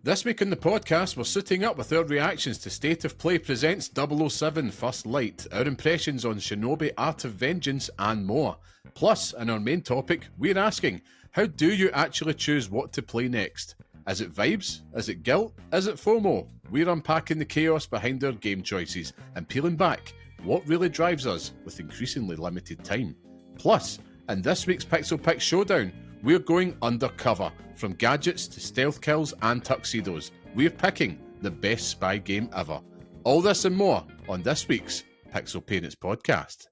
This week on the podcast, we're suiting up with our reactions to State of Play presents 007 First Light, our impressions on Shinobi Art of Vengeance, and more. Plus, in our main topic, we're asking, how do you actually choose what to play next? Is it vibes? Is it guilt? Is it FOMO? We're unpacking the chaos behind our game choices and peeling back what really drives us with increasingly limited time. Plus, in this week's Pixel Picks Showdown, we're going undercover, from gadgets to stealth kills and tuxedos. We're picking the best spy game ever. All this and more on this week's Pixel Parents podcast.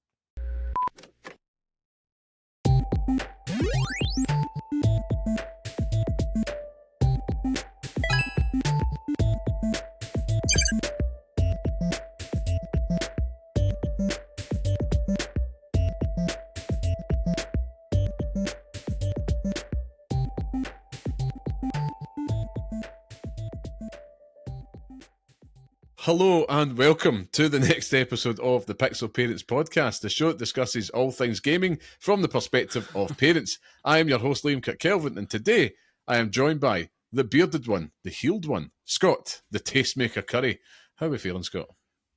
Hello and welcome to the next episode of the Pixel Parents podcast, the show that discusses all things gaming from the perspective of parents. I am your host, Liam Kirkkelvin, and today I am joined by the bearded one, the healed one, Scott, the tastemaker Curry. How are we feeling, Scott?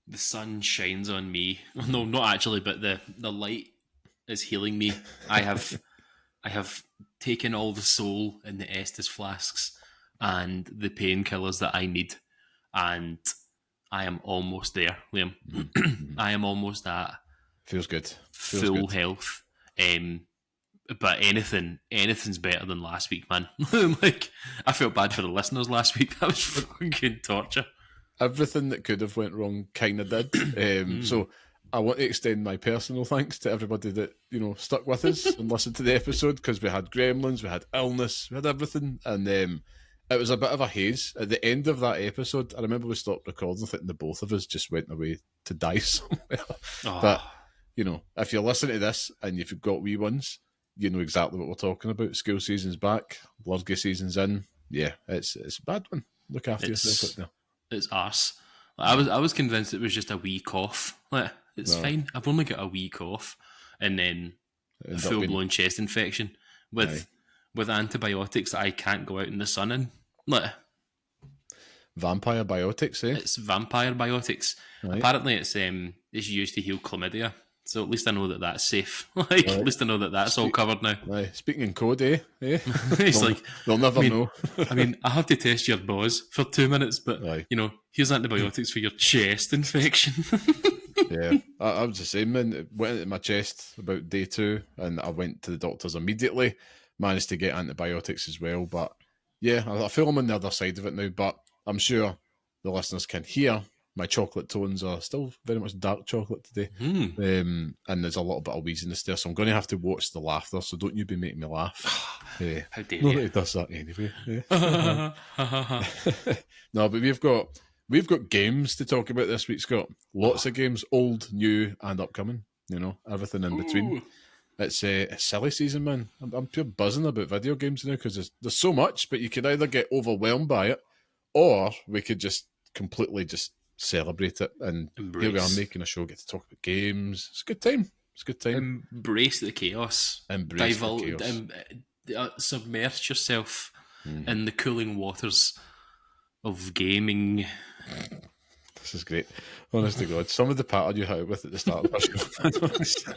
The sun shines on me. No, not actually, but the light is healing me. I have taken all the soul in the Estus flasks and the painkillers that I need, and I am almost there, Liam. I am almost at Feels good. Full health. But anything's better than last week, man. Like, I felt bad for the listeners last week. That was fucking torture. Everything that could have went wrong kind of did. So I want to extend my personal thanks to everybody that, stuck with us and listened to the episode, because we had gremlins, we had illness, we had everything, and it was a bit of a haze. At the end of that episode, I remember we stopped recording, thinking the both of us just went away to die somewhere. Oh. But, if you're listening to this and you've got wee ones, you know exactly what we're talking about. School season's back, Blurgy season's in. Yeah, it's a bad one. Look after yourself out there. It's arse. I was convinced it was just a wee cough. Like, it's fine. I've only got a wee cough, and then a full-blown chest infection with antibiotics that I can't go out in the sun in. Like, vampire biotics, eh? It's vampire biotics. Right. Apparently, it's used to heal chlamydia. So at least I know that that's safe. At least I know that that's all covered now. Speaking in code, eh? They'll never know. I have to test your buzz for 2 minutes, but here's antibiotics for your chest infection. Yeah, I was the same, man. It went into my chest about day 2, and I went to the doctors immediately. Managed to get antibiotics as well, but yeah, I feel I'm on the other side of it now. But I'm sure the listeners can hear my chocolate tones are still very much dark chocolate today. And there's a little bit of wheeziness there, so I'm going to have to watch the laughter, so don't you be making me laugh. How dare nobody does that anyway. No, but we've got games to talk about this week, Scott. Lots of games, old, new, and upcoming. Everything in between. It's a silly season, man. I'm pure buzzing about video games now, because there's so much, but you could either get overwhelmed by it, or we could just completely just celebrate it. And here we are making a show, get to talk about games. It's a good time. Embrace the chaos. Submerge yourself in the cooling waters of gaming. This is great. Honest to God. Some of the pattern you had with at the start of the show.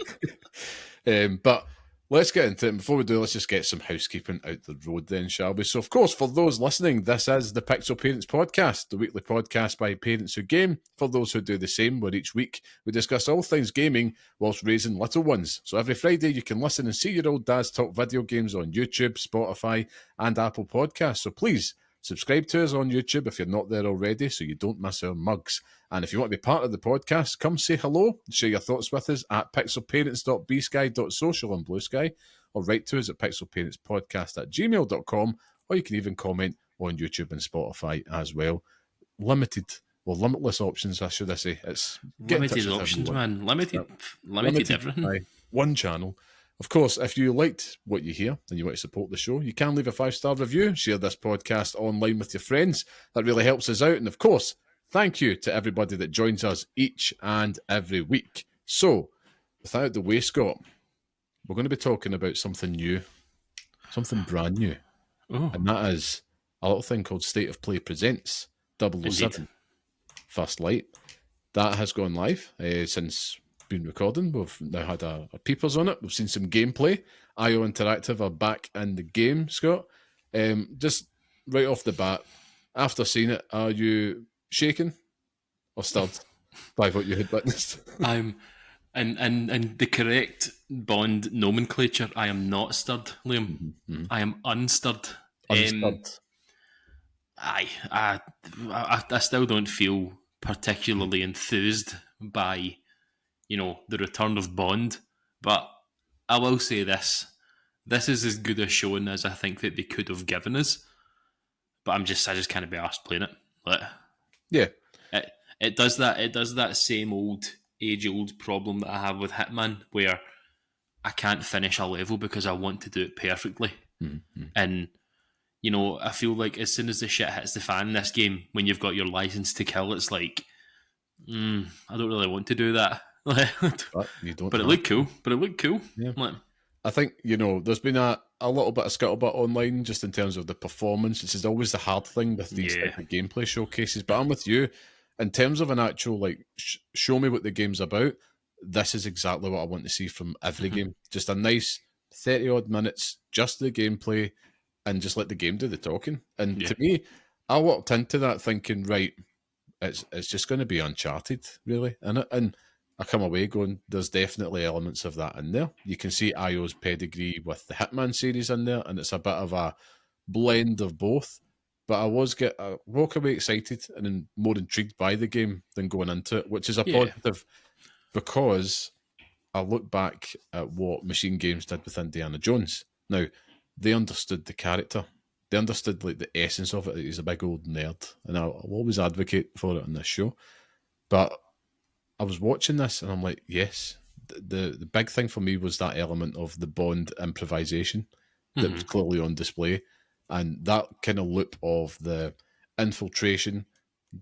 But let's get into it. Before we do, let's just get some housekeeping out the road then, shall we? So, of course, for those listening, this is the Pixel Parents podcast, the weekly podcast by parents who game. For those who do the same, where each week we discuss all things gaming whilst raising little ones. So every Friday you can listen and see your old dads talk video games on YouTube, Spotify, and Apple Podcasts. So please subscribe to us on YouTube if you're not there already, so you don't miss our mugs. And if you want to be part of the podcast, come say hello, share your thoughts with us at pixelparents.bsky.social on Blue Sky, or write to us at pixelparentspodcast@gmail.com, or you can even comment on YouTube and Spotify as well. Limitless options, should I say. It's limited options, man. Limited everything. One channel. Of course, if you liked what you hear and you want to support the show, you can leave a 5-star review, share this podcast online with your friends. That really helps us out. And of course, thank you to everybody that joins us each and every week. So, without the way, Scott, we're going to be talking about something new, something brand new. And that is a little thing called State of Play Presents 007 Indeed. First Light. That has gone live since been recording. We've now had our peepers on it. We've seen some gameplay. IO Interactive are back in the game, Scott. Just right off the bat, after seeing it, are you shaken or stirred by what you had witnessed? I'm and the correct Bond nomenclature. I am not stirred, Liam. I am unstirred. Unstirred. I still don't feel particularly enthused by, the return of Bond, but I will say this: this is as good a showing as I think that they could have given us. But I just can't be arsed playing it. Like, Yeah. it does that. It does that same age-old problem that I have with Hitman, where I can't finish a level because I want to do it perfectly. And I feel like as soon as the shit hits the fan in this game, when you've got your license to kill, it's like, I don't really want to do that. But you don't. But it looked cool. Yeah. Like, I think, there's been a little bit of scuttlebutt online just in terms of the performance, which is always the hard thing with these type of gameplay showcases. But I'm with you. In terms of an actual, show me what the game's about, this is exactly what I want to see from every game. Just a nice 30-odd minutes, just the gameplay, and just let the game do the talking. And to me, I walked into that thinking, right, it's just going to be Uncharted, really, innit? And I come away going, there's definitely elements of that in there. You can see IO's pedigree with the Hitman series in there, and it's a bit of a blend of both. But I walk away excited and more intrigued by the game than going into it, which is a positive, because I look back at what Machine Games did with Indiana Jones. Now, they understood the character. They understood the essence of it. He's a big old nerd, and I'll always advocate for it on this show. But I was watching this and I'm like, yes, the big thing for me was that element of the Bond improvisation that was clearly on display. And that kind of loop of the infiltration,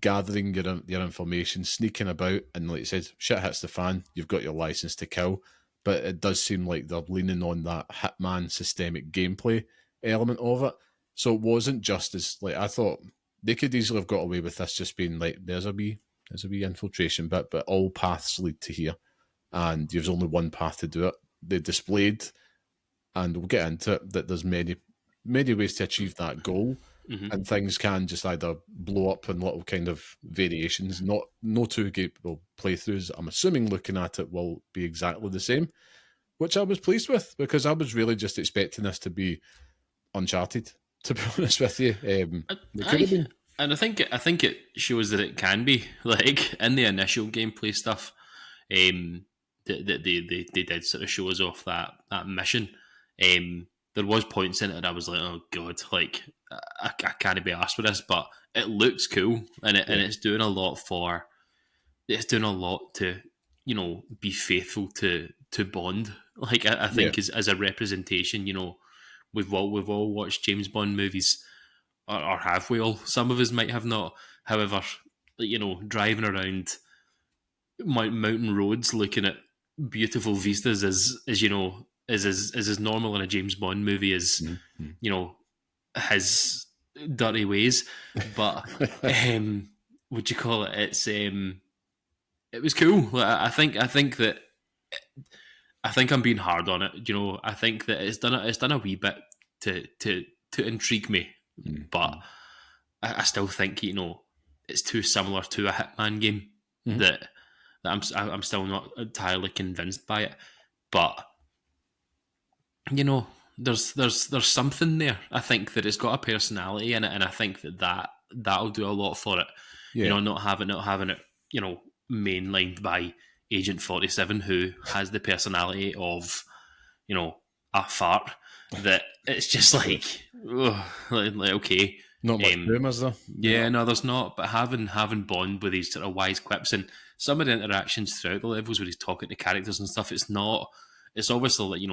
gathering your information, sneaking about, and like you said, shit hits the fan, you've got your license to kill. But it does seem like they're leaning on that Hitman systemic gameplay element of it. So it wasn't just as, I thought they could easily have got away with this just being like, there's a wee infiltration bit, but all paths lead to here, and there's only one path to do it. They displayed, and we'll get into it, that there's many ways to achieve that goal, and things can just either blow up in little kind of variations. No two playthroughs, I'm assuming, looking at it, will be exactly the same, which I was pleased with, because I was really just expecting this to be Uncharted, to be honest with you. It could have been. And I think it shows that it can be, like, in the initial gameplay stuff. They did sort of show us off that mission. There was points in it that I was like, oh god, like I can't be arsed with this, but it looks cool, and it's doing a lot to be faithful to Bond. Like I think as a representation, we've all watched James Bond movies. Or have we all? Some of us might have not. However, driving around mountain roads looking at beautiful vistas is as normal in a James Bond movie as his dirty ways. But what do you call it? It was cool. I think I'm being hard on it. I think that it's done a wee bit to intrigue me. But I still think it's too similar to a Hitman game that I'm still not entirely convinced by it. But there's something there. I think that it's got a personality in it, and I think that'll do a lot for it. Not having it mainlined by Agent 47, who has the personality of a fart. That it's just like okay, not much room, is there? Yeah, no, there's not. But having Bond with these sort of wise quips and some of the interactions throughout the levels where he's talking to characters and stuff, it's obviously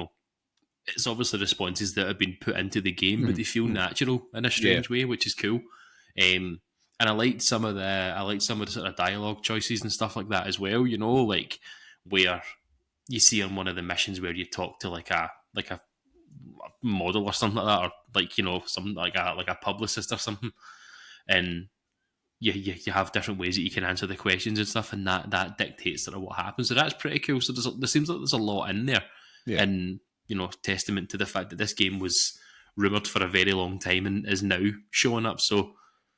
it's obviously responses that have been put into the game, but they feel natural in a strange way, which is cool. And I liked some of the sort of dialogue choices and stuff like that as well. Like where you see on one of the missions where you talk to like a model or something like that, or like, you know, something like a publicist or something, and you have different ways that you can answer the questions and stuff, and that dictates sort of what happens. So that's pretty cool. So there seems like there's a lot in there, Yeah. and you know, testament to the fact that this game was rumored for a very long time and is now showing up. So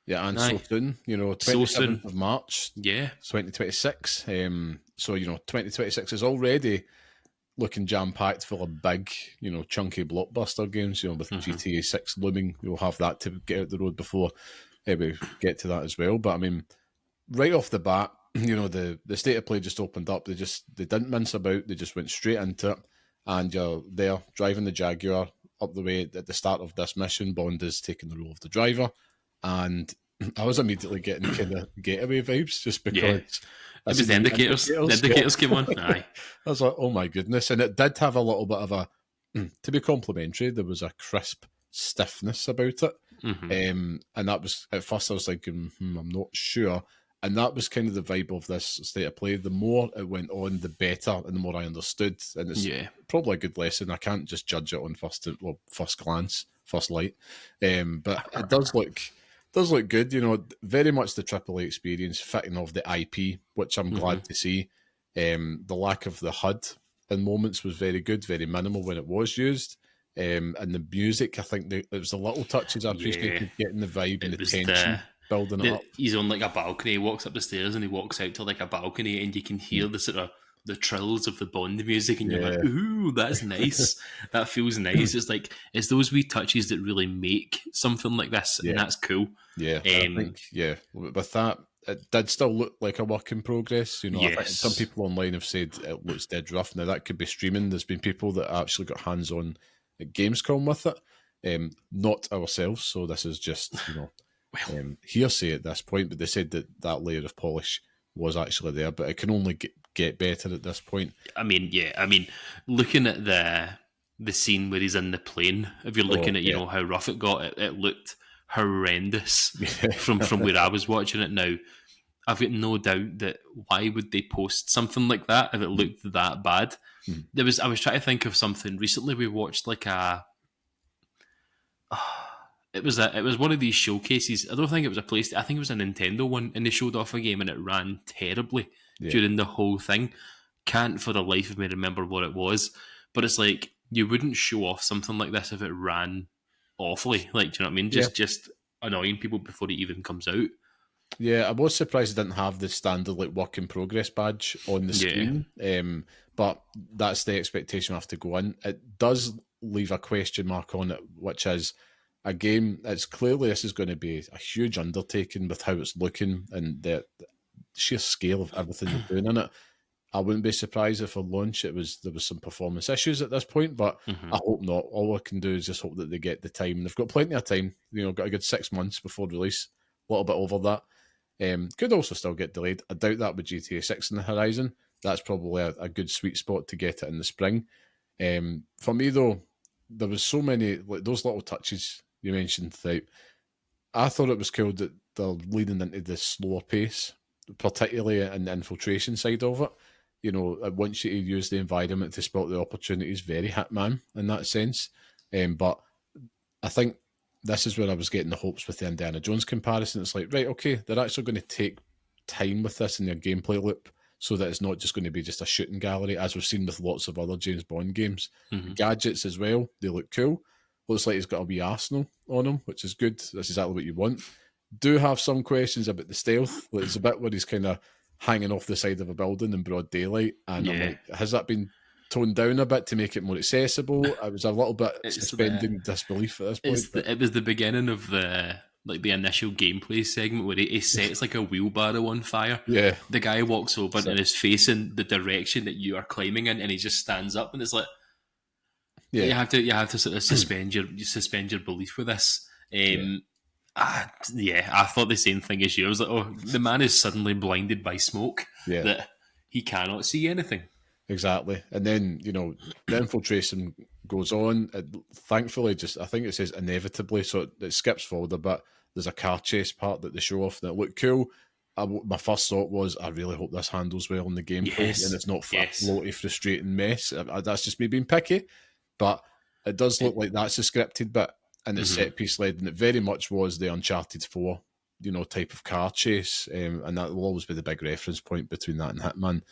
Yeah, and so soon, you know, 27th so soon of March, yeah, 2026. So, you know, 2026 is already looking jam-packed full of big, you know, chunky blockbuster games, you know, with GTA 6 looming. We'll have that to get out the road before we get to that as well. But, I mean, right off the bat, you know, the state of play just opened up. They didn't mince about. They just went straight into it. And you're there driving the Jaguar up the way at the start of this mission. Bond is taking the role of the driver. And I was immediately getting kind of Getaway vibes just because... It was the indicators. The indicators came on. Aye. I was like, oh my goodness. And it did have a little bit of a... to be complimentary, there was a crisp stiffness about it. And that was... At first I was thinking, I'm not sure. And that was kind of the vibe of this state of play. The more it went on, the better, and the more I understood. And it's probably a good lesson. I can't just judge it on first glance, first light. But it does look good, you know, very much the AAA experience, fitting of the IP, which I'm glad to see. The lack of the HUD in moments was very good, very minimal when it was used. And the music, I think there was the little touches I appreciated, getting the vibe and the tension, building it up. He's on like a balcony, he walks up the stairs and he walks out to like a balcony, and you can hear the sort of the trills of the Bond music, and you're like, ooh, that's nice. That feels nice. It's those wee touches that really make something like this, and that's cool. Yeah, I think, with that, it did still look like a work in progress. You know, I think some people online have said it looks dead rough. Now, that could be streaming. There's been people that actually got hands-on at Gamescom with it, not ourselves, so this is just, you know, hearsay at this point, but they said that layer of polish was actually there, but it can only get better at this point. I mean, looking at the scene where he's in the plane, if you're looking at, you know, how rough it got, it looked horrendous from where I was watching it. Now, I've got no doubt that why would they post something like that if it looked that bad? I was trying to think of something recently. We watched like it was one of these showcases. I don't think it was a PlayStation. I think it was a Nintendo one, and they showed off a game and it ran terribly during the whole thing. Can't for the life of me remember what it was, but it's like you wouldn't show off something like this if it ran awfully. Like, do you know what I mean? Just annoying people before it even comes out. Yeah, I was surprised it didn't have the standard like work in progress badge on the screen. But that's the expectation I have to go in. It does leave a question mark on it, which is a game. It's clearly this is going to be a huge undertaking with how it's looking and the sheer scale of everything they're doing in it. I wouldn't be surprised if at launch there was some performance issues at this point, but I hope not. All I can do is just hope that they get the time. They've got plenty of time. You know, got a good 6 months before release. A little bit over that. Could also still get delayed. I doubt that with GTA 6 in the horizon. That's probably a good sweet spot to get it in the spring. For me, though, there was so many, like those little touches you mentioned. Like, I thought it was cool that they're leading into the slower pace, particularly in the infiltration side of it. You know, it wants you to use the environment to spot the opportunities. Very Hitman in that sense. But I think this is where I was getting the hopes with the Indiana Jones comparison. It's like, right, okay, they're actually going to take time with this in their gameplay loop so that it's not just going to be just a shooting gallery, as we've seen with lots of other James Bond games. Gadgets as well, they look cool. Looks like he's got a wee arsenal on him, which is good. That's exactly what you want. Do have some questions about the stealth. Like, there's a bit where he's kind of hanging off the side of a building in broad daylight, and I'm like, has that been toned down a bit to make it more accessible? I was a little bit suspending disbelief at this point. It was the beginning of the initial gameplay segment where he sets like a wheelbarrow on fire. Yeah, the guy walks over and is facing the direction that you are climbing in, and he just stands up, and it's like, you have to sort of suspend your belief with this. I thought the same thing as you. I was like, oh, the man is suddenly blinded by smoke that he cannot see anything. Exactly. And then, you know, the infiltration goes on. Thankfully, I think it says inevitably, so it skips forward a bit. There's a car chase part that they show off that looked cool. My first thought was, I really hope this handles well in the gameplay and it's not a floaty, frustrating mess. That's just me being picky. But It does look like that's a scripted bit, and it's Mhm. set piece led, and it very much was the Uncharted 4, type of car chase, and that will always be the big reference point between that and Hitman.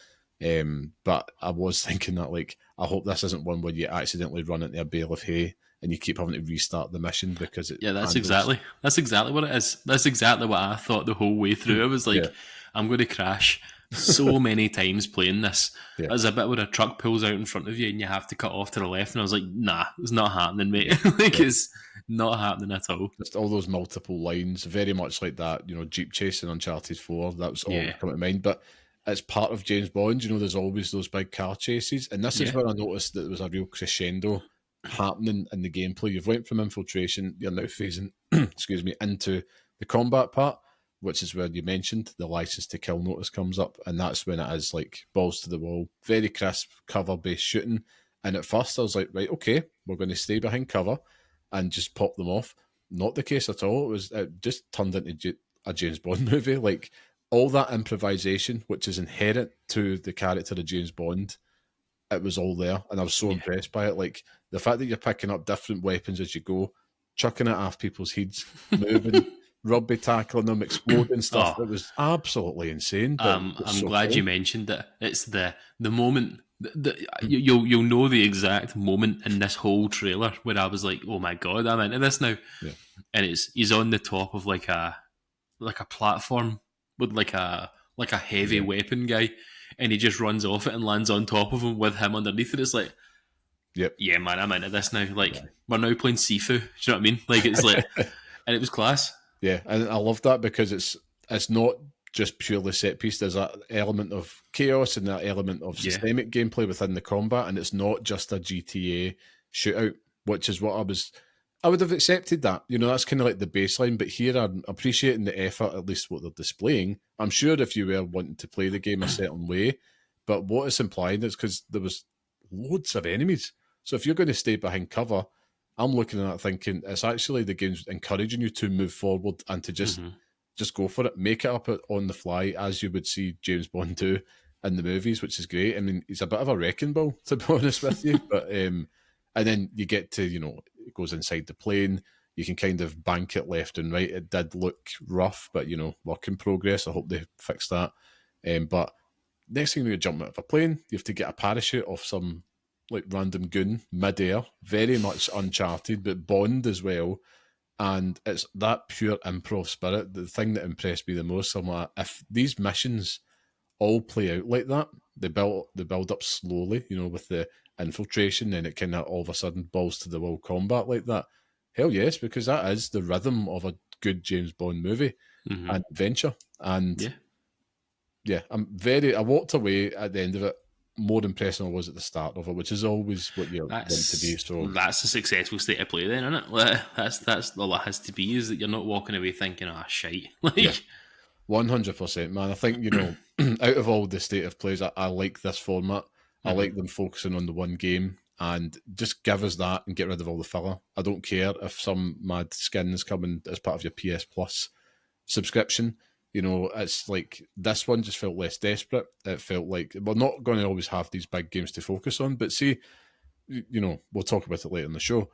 But I was thinking that, like, I hope this isn't one where you accidentally run into a bale of hay and you keep having to restart the mission because it That's handles... exactly what it is. That's exactly what I thought the whole way through. I was like, Yeah. I'm going to crash so many times playing this. Yeah. There's a bit where a truck pulls out in front of you and you have to cut off to the left, and I was like, nah, it's not happening, mate. It's not happening at all. Just all those multiple lines, very much like that, Jeep chasing Uncharted 4. That was all that come to mind. But it's part of James Bond. There's always those big car chases, and this is where I noticed that there was a real crescendo happening in the gameplay. You've went from infiltration, you're now phasing, excuse me, into the combat part, which is where you mentioned the license to kill notice comes up, and that's when it is like balls to the wall, very crisp cover-based shooting. And at first I was like, right, okay, we're going to stay behind cover and just pop them off. Not the case at all. It just turned into a James Bond movie. Like, all that improvisation, which is inherent to the character of James Bond, it was all there, and I was so impressed by it. Like, the fact that you're picking up different weapons as you go, chucking it off people's heads, moving, rugby tackling them, exploding stuff. It was absolutely insane. I'm glad you mentioned it. It's the moment... You'll know the exact moment in this whole trailer where I was like, oh my god, I'm into this now. Yeah. And he's on the top of like a platform with like a heavy weapon guy, and he just runs off it and lands on top of him with him underneath it. It's like, yeah, man, I'm into this now. Like, we're now playing Sifu. Do you know what I mean? Like, it's like, and it was class. Yeah, and I love that because it's not just purely set piece. There's an element of chaos and that element of systemic gameplay within the combat, and it's not just a GTA shootout, which is what I would have accepted that. That's kind of like the baseline, but here I'm appreciating the effort, at least what they're displaying. I'm sure if you were wanting to play the game a certain way, but what it's implying is because there was loads of enemies. So if you're going to stay behind cover, I'm looking at that thinking it's actually the game's encouraging you to move forward and to just go for it, make it up on the fly, as you would see James Bond do in the movies, which is great. I mean, he's a bit of a wrecking ball, to be honest with you. But and then you get to, it goes inside the plane. You can kind of bank it left and right. It did look rough, but, work in progress. I hope they fix that. But next thing, when you jump out of a plane, you have to get a parachute off some like random goon mid-air. Very much Uncharted, but Bond as well. And it's that pure improv spirit. The thing that impressed me the most, I'm like, if these missions all play out like that, they build up slowly, with the infiltration, then it kind of all of a sudden balls to the wall combat like that. Hell yes, because that is the rhythm of a good James Bond movie and adventure. And I walked away at the end of it more impressed than I was at the start of it, which is always what you want to be. So that's a successful state of play, then, isn't it? Like, that's all it has to be, is that you're not walking away thinking, shite. Like, 100%, man. I think, out of all the state of plays, I like this format. I like them focusing on the one game and just give us that and get rid of all the filler. I don't care if some mad skin is coming as part of your PS Plus subscription. It's like this one just felt less desperate. It felt like we're not going to always have these big games to focus on, but see, we'll talk about it later in the show.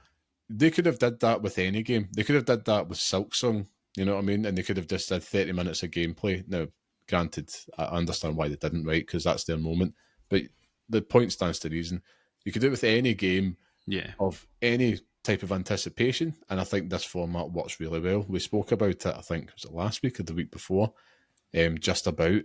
They could have did that with any game. They could have did that with Silksong, you know what I mean? And they could have just did 30 minutes of gameplay. Now, granted, I understand why they didn't, right? Because that's their moment. But the point stands to reason. You could do it with any game of any type of anticipation, and I think this format works really well. We spoke about it, I think, was it last week or the week before, just about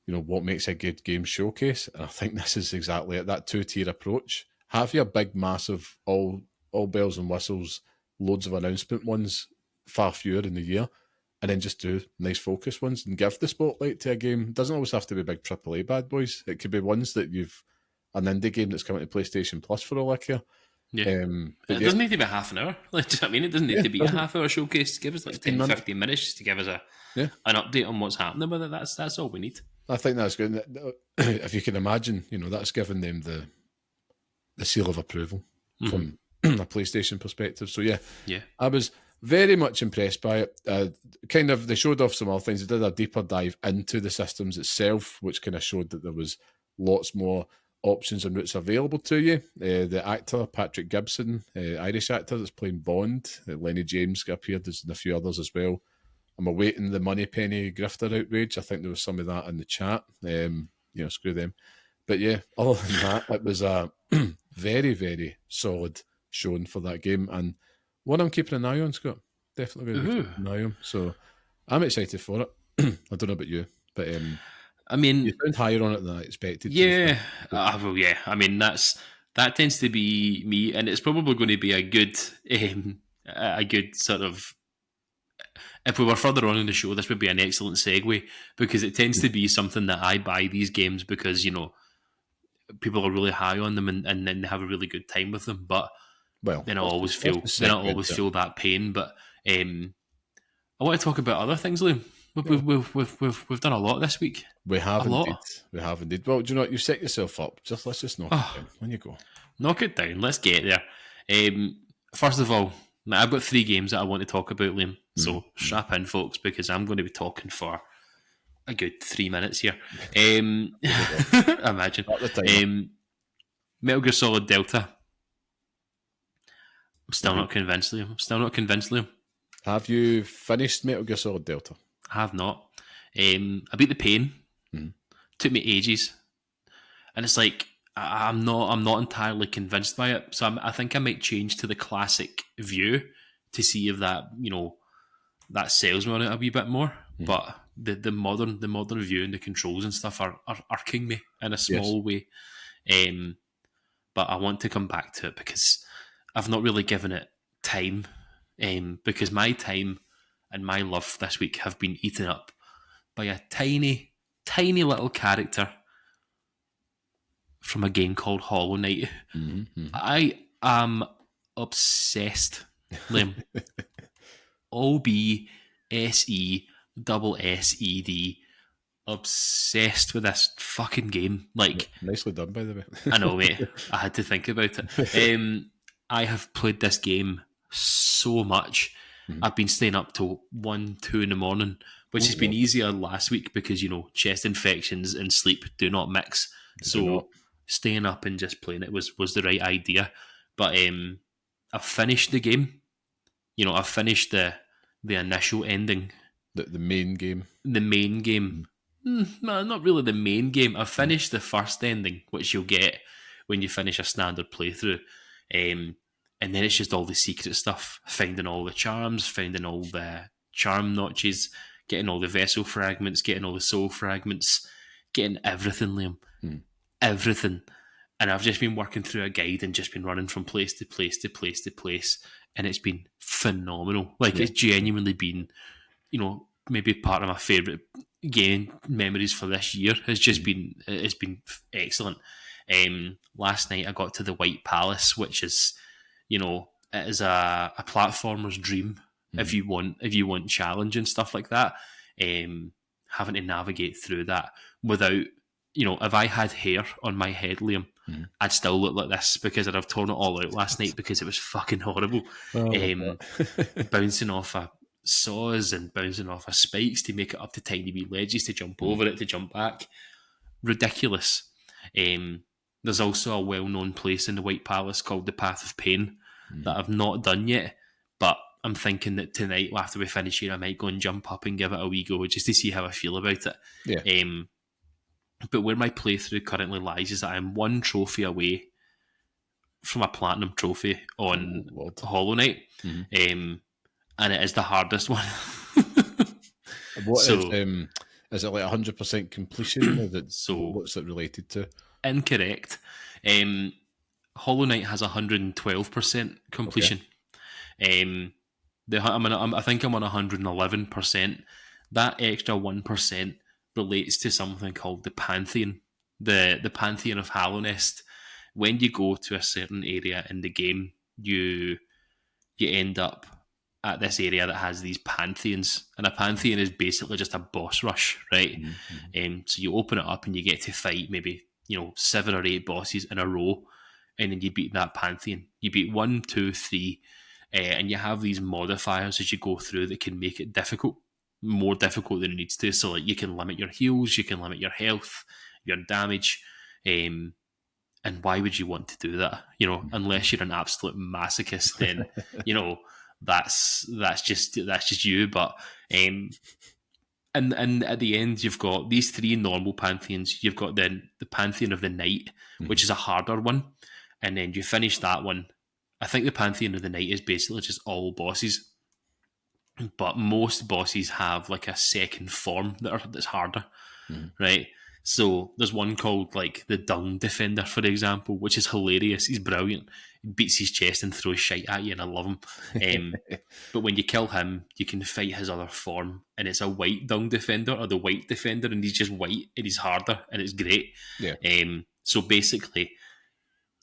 what makes a good game showcase, and I think this is exactly it. That two-tier approach. Have your big, massive, all bells and whistles, loads of announcement ones, far fewer in the year, and then just do nice focus ones and give the spotlight to a game. It doesn't always have to be big AAA bad boys. It could be ones that you've an indie game that's coming to PlayStation Plus for all I care. Yeah. It doesn't need to be half an hour. Like, do you know what I mean? It doesn't need to be a half-hour showcase. Give us like 10, 15 minutes just to give us an update on what's happening with it. That's all we need. I think that's good. If you can imagine, that's given them the seal of approval from a PlayStation perspective. So yeah, I was very much impressed by it. They showed off some other things. They did a deeper dive into the systems itself, which kind of showed that there was lots more options and routes available to you. The actor, Patrick Gibson, Irish actor that's playing Bond, Lenny James appeared, and a few others as well. I'm awaiting the Moneypenny grifter outrage. I think there was some of that in the chat. Screw them. But yeah, other than that, it was a very, very solid showing for that game, and one I'm keeping an eye on, Scott. Definitely going to be keeping an eye on. So I'm excited for it. I don't know about you, but I mean, you sound higher on it than I expected. Yeah, well, yeah. I mean, that tends to be me, and it's probably going to be a good sort of. If we were further on in the show, this would be an excellent segue because it tends to be something that I buy these games because people are really high on them and then they have a really good time with them. But then I always feel that pain. But I want to talk about other things, Liam. We've done a lot this week. We have indeed. Well, do you know what? You set yourself up. Let's just knock it down. When you go, knock it down. Let's get there. First of all, I've got 3 games that I want to talk about, Liam. So strap in, folks, because I'm going to be talking for a good 3 minutes here. Imagine. Metal Gear Solid Delta. I'm still not convinced, Liam. Have you finished Metal Gear Solid Delta? I have not. I beat the pain. Took me ages, and it's like I'm not entirely convinced by it. So I think I might change to the classic view to see if that that sells me on it a wee bit more. But the modern view and the controls and stuff are irking me in a small way. But I want to come back to it because I've not really given it time. Because my time and my love this week have been eaten up by a tiny, tiny little character from a game called Hollow Knight. I am obsessed, Liam. OBSESSED. Obsessed with this fucking game. Like, nicely done, by the way. I know, mate. I had to think about it. I have played this game so much. I've been staying up till 1, 2 in the morning, which has been easier last week because chest infections and sleep do not mix. So staying up and just playing it was the right idea. But I've finished the game. I've finished the initial ending. The main game. The main game. No, not really the main game. I've finished the first ending, which you'll get when you finish a standard playthrough. And then it's just all the secret stuff, finding all the charms, finding all the charm notches, getting all the vessel fragments, getting all the soul fragments, getting everything, Liam. Everything. And I've just been working through a guide and just been running from place to place to place to place. And it's been phenomenal. It's genuinely been, maybe part of my favourite gaming memories for this year. It's been excellent. Last night I got to the White Palace, which is... it is a platformer's dream if you want challenge and stuff like that. Having to navigate through that without, if I had hair on my head, Liam, I'd still look like this because I'd have torn it all out last night because it was fucking horrible. Bouncing off of saws and bouncing off of spikes to make it up to tiny wee ledges to jump over it, to jump back. Ridiculous. There's also a well-known place in the White Palace called the Path of Pain that I've not done yet, but I'm thinking that tonight, after we finish here, I might go and jump up and give it a wee go just to see how I feel about it. Yeah. But where my playthrough currently lies is that I'm 1 trophy away from a platinum trophy on Hollow Knight, and it is the hardest one. Is it like 100% completion? What's it related to? Incorrect. Hollow Knight has 112% completion. Okay. I think I'm on 111%. That extra 1% relates to something called the Pantheon. The Pantheon of Hallownest. When you go to a certain area in the game, you end up at this area that has these pantheons, and a pantheon is basically just a boss rush, right? So you open it up and you get to fight maybe 7 or 8 bosses in a row, and then you beat that pantheon. You beat 1, 2, 3, and you have these modifiers as you go through that can make it difficult, more difficult than it needs to. So you can limit your heals, you can limit your health, your damage, And why would you want to do that? You know, unless you're an absolute masochist, then you know that's just you. But and at the end, you've got these 3 normal pantheons. You've got the pantheon of the night, which is a harder one, and then you finish that one. I think the pantheon of the night is basically just all bosses, but most bosses have like a second form that's harder, right? So there's one called like the Dung Defender, for example, which is hilarious. He's brilliant. He beats his chest and throws shite at you, and I love him. But when you kill him, you can fight his other form, and it's a white Dung Defender or the White Defender, and he's just white and he's harder, and it's great. Yeah. So basically,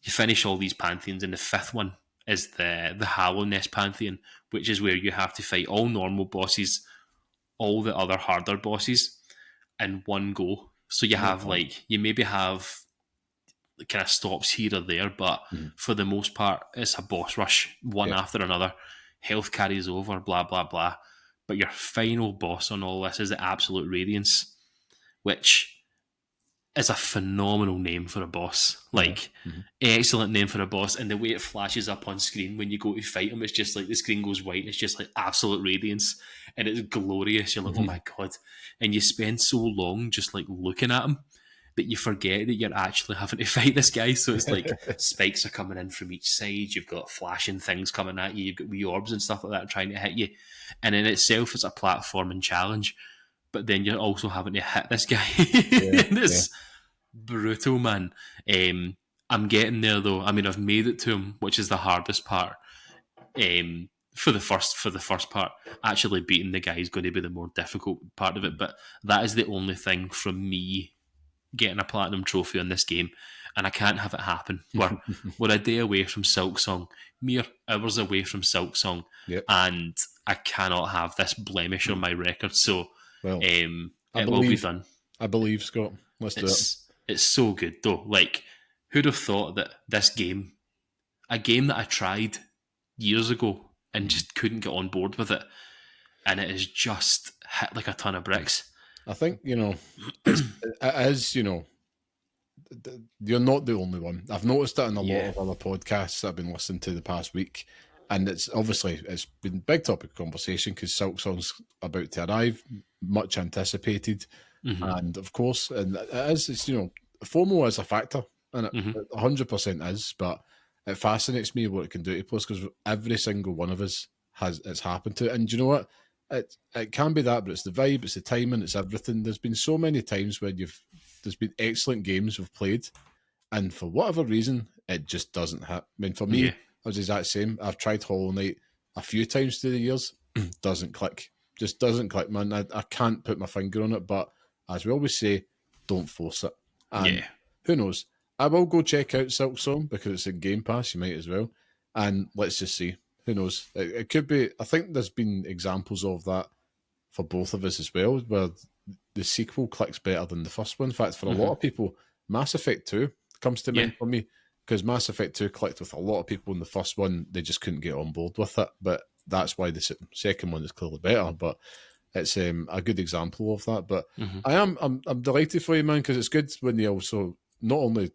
you finish all these pantheons, and the 5th one is the Hallownest Pantheon, which is where you have to fight all normal bosses, all the other harder bosses, in one go. So you have you maybe have kind of stops here or there, but for the most part, it's a boss rush, one after another. Health carries over, blah, blah, blah. But your final boss on all this is the Absolute Radiance, which is a phenomenal name for a boss. Like, excellent name for a boss. And the way it flashes up on screen when you go to fight him, it's just like the screen goes white and it's just like Absolute Radiance. And it's glorious. You're like, oh my God. And you spend so long just like looking at him that you forget that you're actually having to fight this guy. So it's like spikes are coming in from each side. You've got flashing things coming at you. You've got wee orbs and stuff like that trying to hit you. And in itself, it's a platforming challenge. But then you're also having to hit this guy. And it's brutal, man. I'm getting there though. I mean, I've made it to him, which is the hardest part. For the first part, actually beating the guy is going to be the more difficult part of it. But that is the only thing from me getting a platinum trophy on this game, and I can't have it happen. We're a day away from Silksong, mere hours away from Silksong, and I cannot have this blemish on my record. So, it will be done. I believe, Scott. Let's do it. It's so good though. Like, who'd have thought that this game, a game that I tried years ago and just couldn't get on board with it, and it is just hit like a ton of bricks. I think, it is, you're not the only one. I've noticed it in a lot of other podcasts that I've been listening to the past week, and it's been a big topic of conversation because Silksong's about to arrive, much anticipated. And of course, and it's FOMO is a factor, and it 100% is, but it fascinates me what it can do to players because every single one of us it's happened to. And you know what? It can be that, but it's the vibe, it's the timing, it's everything. There's been so many times where there's been excellent games we've played, and for whatever reason, it just doesn't hit. I mean, for me, I was the exact same. I've tried Hollow Knight a few times through the years, doesn't click. Just doesn't click, man. I can't put my finger on it, but as we always say, don't force it. And who knows? I will go check out Silksong because it's in Game Pass. You might as well. And let's just see. Who knows? It could be. I think there's been examples of that for both of us as well, where the sequel clicks better than the first one. In fact, for a lot of people, Mass Effect 2 comes to mind for me because Mass Effect 2 clicked with a lot of people in the first one. They just couldn't get on board with it. But that's why the second one is clearly better. But it's a good example of that. But I'm delighted for you, man, because it's good when you also not only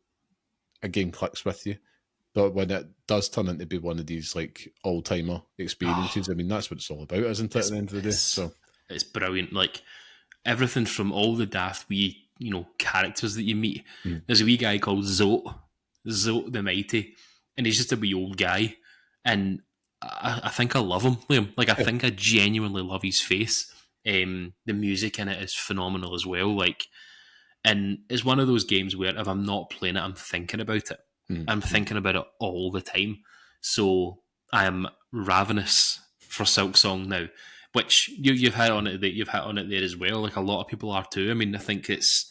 a game clicks with you, but when it does turn into be one of these like all-timer experiences. I mean, that's what it's all about, isn't it? At the end of the day, so it's brilliant. Like everything from all the daft wee characters that you meet. There's a wee guy called Zote the Mighty, and he's just a wee old guy, and I think I love him, Liam. Like I think I genuinely love his face. The music in it is phenomenal as well. Like, and it's one of those games where if I'm not playing it, I'm thinking about it. I'm thinking about it all the time. So I am ravenous for Silksong now, which you've hit on it. That you've hit on it there as well. Like a lot of people are too. I mean, I think it's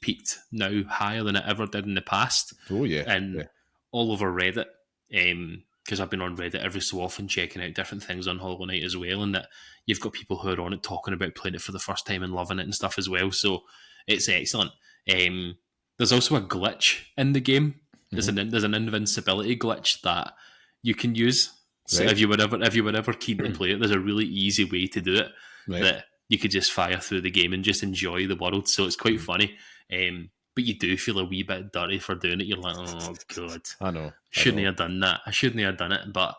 peaked now higher than it ever did in the past. Oh yeah, and all over Reddit. Because I've been on Reddit every so often checking out different things on Hollow Knight as well, and that you've got people who are on it talking about playing it for the first time and loving it and stuff as well. So it's excellent. There's also a glitch in the game. There's an invincibility glitch that you can use. So if you were ever keen to play it, there's a really easy way to do it that you could just fire through the game and just enjoy the world. So it's quite funny. but you do feel a wee bit dirty for doing it. You're like, oh god, I know. shouldn't have done that. I shouldn't have done it, but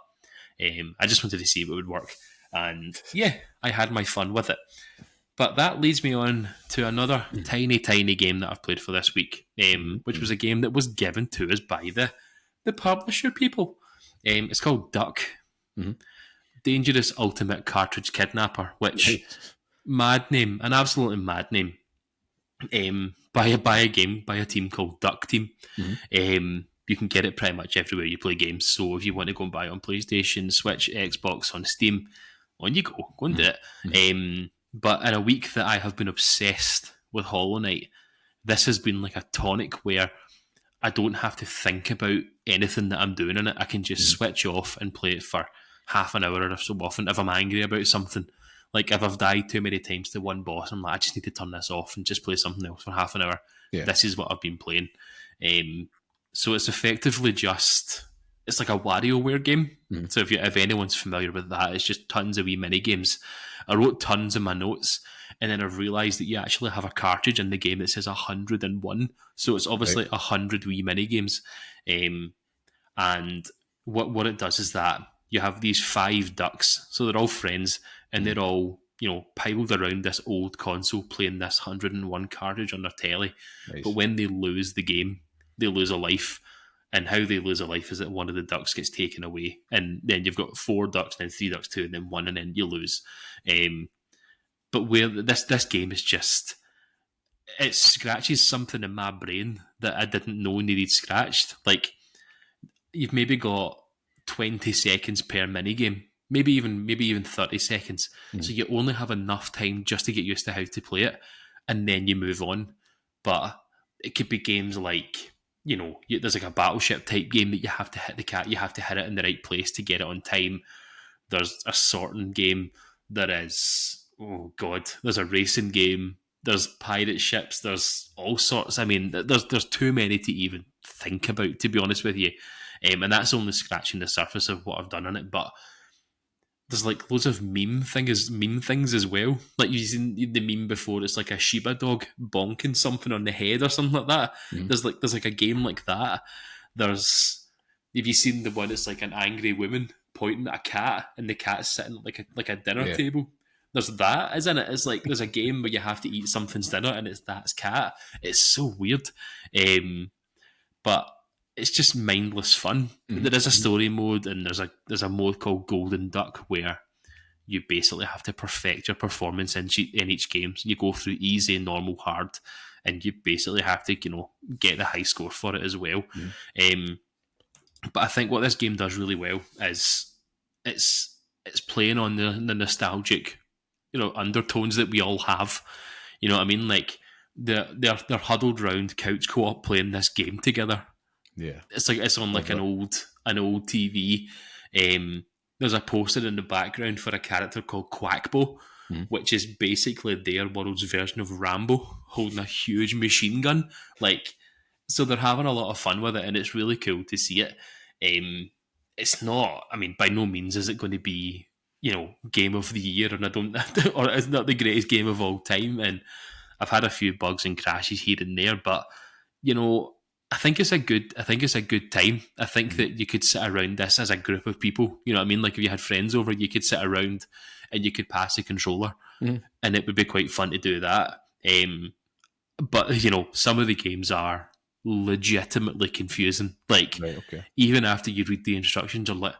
I just wanted to see if it would work, and yeah, I had my fun with it. But that leads me on to another tiny game that I've played for this week, which was a game that was given to us by the publisher people. It's called Duck. Dangerous Ultimate Cartridge Kidnapper, which mad name, an absolutely mad name. By a team called Duck Team. You can get it pretty much everywhere you play games. So if you want to go and buy it on PlayStation, Switch, Xbox, on Steam, on you go and do it. But in a week that I have been obsessed with Hollow Knight, this has been like a tonic where I don't have to think about anything that I'm doing in it. I can just switch off and play it for half an hour or so often if I'm angry about something. Like if I've died too many times to one boss, I'm like, I just need to turn this off and just play something else for half an hour. Yeah. This is what I've been playing. So it's effectively it's like a WarioWare game. So if anyone's familiar with that, it's just tons of wee mini games. I wrote tons in my notes, and then I've realised that you actually have a cartridge in the game that says 101. So it's obviously 100 wee mini games. And what it does is that you have these 5 ducks, so they're all friends, and they're all, piled around this old console playing this 101 cartridge on their telly. Nice. But when they lose the game, they lose a life. And how they lose a life is that one of the ducks gets taken away, and then you've got 4 ducks, then 3 ducks, 2, and then 1, and then you lose. But where this game is just, it scratches something in my brain that I didn't know needed scratched. Like, you've maybe got 20 seconds per minigame, maybe even 30 seconds. So you only have enough time just to get used to how to play it, and then you move on. But it could be games like, there's like a battleship type game that you have to hit you have to hit it in the right place to get it on time. There's a sorting game. There is, oh god, there's a racing game. There's pirate ships. There's all sorts. I mean, there's too many to even think about, to be honest with you. And that's only scratching the surface of what I've done on it. But there's like loads of meme things as well. Like you've seen the meme before. It's like a Shiba dog bonking something on the head or something like that. There's like a game like that. Have you seen the one? It's like an angry woman pointing at a cat, and the cat's sitting like a dinner table. There's that, isn't it? It's like there's a game where you have to eat something's dinner, and that's cat. It's so weird, but it's just mindless fun. There is a story mode, and there's a mode called Golden Duck where you basically have to perfect your performance in each game. So you go through easy, normal, hard, and you basically have to get the high score for it as well. But I think what this game does really well is it's playing on the nostalgic undertones that we all have. You know what I mean? Like they're huddled round couch co-op playing this game together. Yeah, it's like it's on like an old TV. There's a poster in the background for a character called Quackbo, which is basically their world's version of Rambo holding a huge machine gun. Like, so they're having a lot of fun with it, and it's really cool to see it. It's not, I mean, by no means is it going to be game of the year, and or it's not the greatest game of all time. And I've had a few bugs and crashes here and there, but I think it's a good time. I think that you could sit around this as a group of people. You know what I mean? Like if you had friends over, you could sit around and you could pass a controller, and it would be quite fun to do that. But some of the games are legitimately confusing. Like even after you read the instructions, you're like,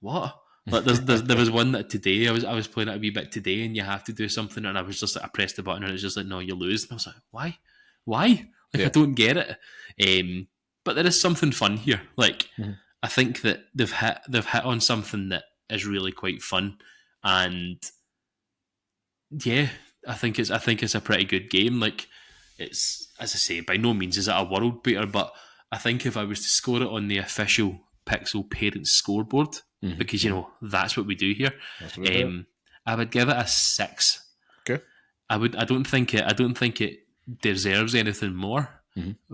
what? Like there was one that today I was playing it a wee bit today, and you have to do something, and I was just like, I pressed the button, and it's just like, no, you lose. And I was like, why? Like I don't get it. But there is something fun here. Like I think that they've hit on something that is really quite fun, and yeah, I think it's a pretty good game. Like it's, as I say, by no means is it a world beater, but I think if I was to score it on the official Pixel Parents scoreboard, because that's what we do here, I would give it a 6. Okay. I don't think it deserves anything more,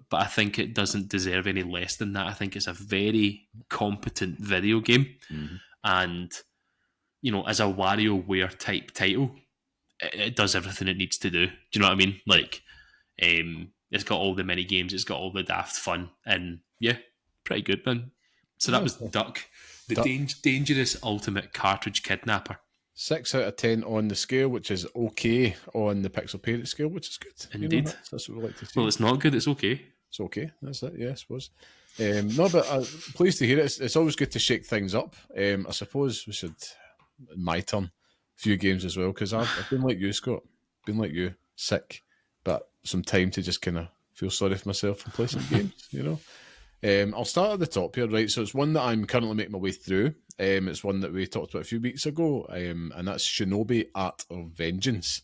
but I think it doesn't deserve any less than that. I think it's a very competent video game, and as a WarioWare type title, it does everything it needs to do. Do you know what I mean? Like, It's got all the mini games. It's got all the daft fun, and yeah, pretty good, man. So that was Duck, the Duck. dangerous ultimate cartridge kidnapper. 6 out of 10 on the scale, which is okay on the Pixel Parent scale, which is good. Indeed. That's what we like to see. Well, it's not good. It's okay. It's okay. That's it. Yeah, I suppose. No, but I'm pleased to hear it. It's always good to shake things up. I suppose we should, my turn, a few games as well, because I've been like you, Scott. Been like you, sick, but some time to just kind of feel sorry for myself and play some games, I'll start at the top here, right? So it's one that I'm currently making my way through. It's one that we talked about a few weeks ago, and that's Shinobi Art of Vengeance.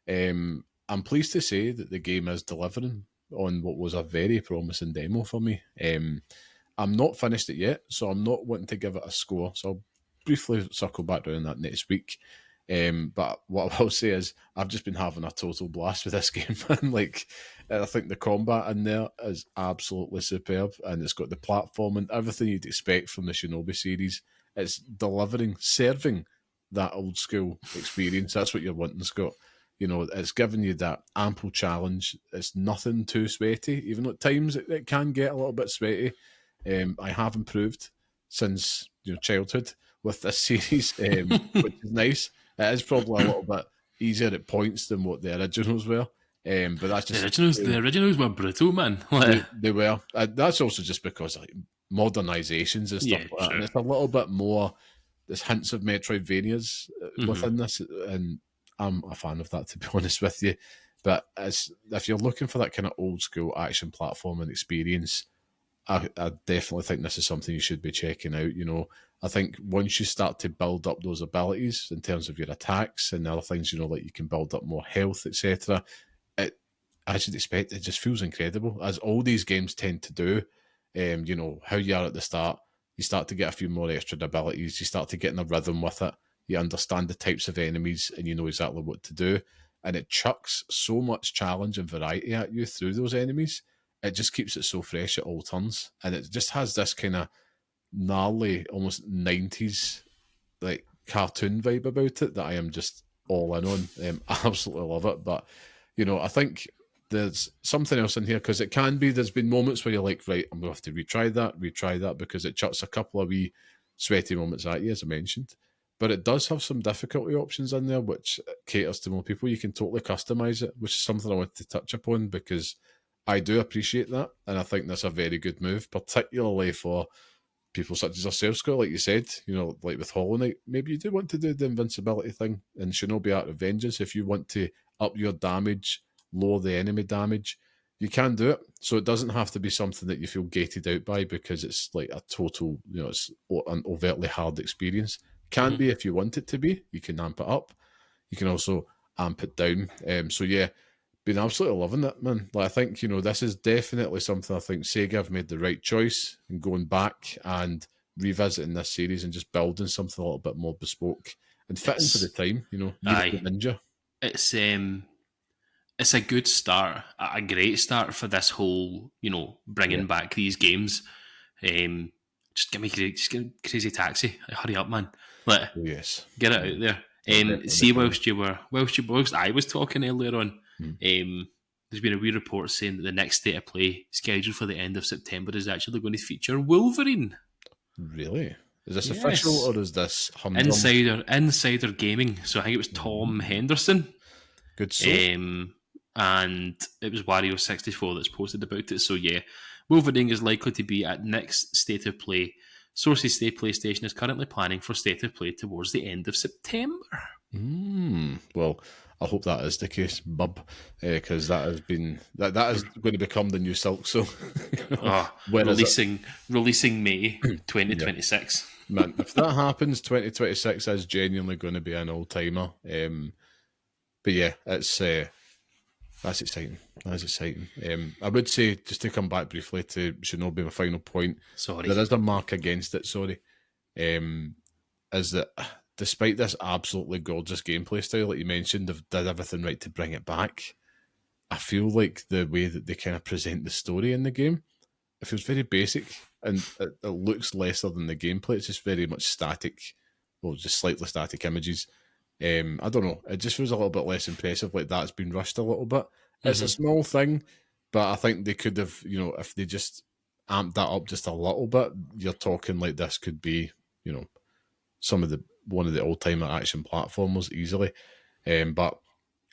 I'm pleased to say that the game is delivering on what was a very promising demo for me. I'm not finished it yet, so I'm not wanting to give it a score. So I'll briefly circle back around that next week. But what I will say is I've just been having a total blast with this game. And I think the combat in there is absolutely superb, and it's got the platform and everything you'd expect from the Shinobi series. It's delivering, serving that old school experience. That's what you're wanting, Scott. It's giving you that ample challenge. It's nothing too sweaty, even though at times it can get a little bit sweaty. I have improved since childhood with this series, which is nice. It is probably a little bit easier at points than what the originals were. But that's just the originals were brutal, man. They were. That's also just because modernizations and stuff like that. And it's a little bit more. There's hints of Metroidvanias within this, and I'm a fan of that, to be honest with you. But if you're looking for that kind of old school action platforming experience, I definitely think this is something you should be checking out. I think once you start to build up those abilities in terms of your attacks and other things, like you can build up more health, etc. As you'd expect, it just feels incredible, as all these games tend to do. How you are at the start, you start to get a few more extra abilities, you start to get in a rhythm with it, you understand the types of enemies, and you know exactly what to do. And it chucks so much challenge and variety at you through those enemies. It just keeps it so fresh at all turns. And it just has this kind of gnarly, almost 90s cartoon vibe about it that I am just all in on. I absolutely love it. But, I think there's something else in here, because there's been moments where you're like, right, I'm going to have to retry that, because it chucks a couple of wee sweaty moments at you, as I mentioned. But it does have some difficulty options in there, which caters to more people. You can totally customize it, which is something I wanted to touch upon, because I do appreciate that. And I think that's a very good move, particularly for people such as yourself, Scott, like you said, like with Hollow Knight. Maybe you do want to do the invincibility thing in Shinobi Art of Vengeance. If you want to up your damage, lower the enemy damage, you can do it. So it doesn't have to be something that you feel gated out by, because it's like a total, it's an overtly hard experience. Can be if you want it to be. You can amp it up. You can also amp it down. So yeah, been absolutely loving it, man. I think, this is definitely something I think Sega have made the right choice in going back and revisiting this series and just building something a little bit more bespoke and fitting for the time, Ninja. It's a good start, a great start for this whole, bringing back these games. Just give me Crazy Taxi. Hurry up, man. Yes. Get it out there. See, whilst I was talking earlier on, there's been a wee report saying that the next State of Play, scheduled for the end of September, is actually going to feature Wolverine. Really? Is this official, or is this Insider Gaming? So I think it was Tom Henderson. Good stuff. And it was Wario64 that's posted about it. So yeah, Wolverine is likely to be at next State of Play. Sources say PlayStation is currently planning for State of Play towards the end of September. Well, I hope that is the case, bub, because that has been that is going to become the new Silksong. Releasing May 2026. Yeah. Man, if that happens, 2026 is genuinely going to be an all-timer. But yeah, it's that's exciting. That's exciting. I would say, just to come back briefly to Shinobi, my final point. Sorry, there is a mark against it. Sorry, is that despite this absolutely gorgeous gameplay style, like you mentioned, they've did everything right to bring it back. I feel like the way that they kind of present the story in the game, it feels very basic, and it looks lesser than the gameplay. It's just very much static, well, just slightly static images. I don't know. It just feels a little bit less impressive. Like that's been rushed a little bit. It's a small thing, But I think they could have, if they just amped that up just a little bit, you're talking like this could be, one of the old timer action platformers easily. But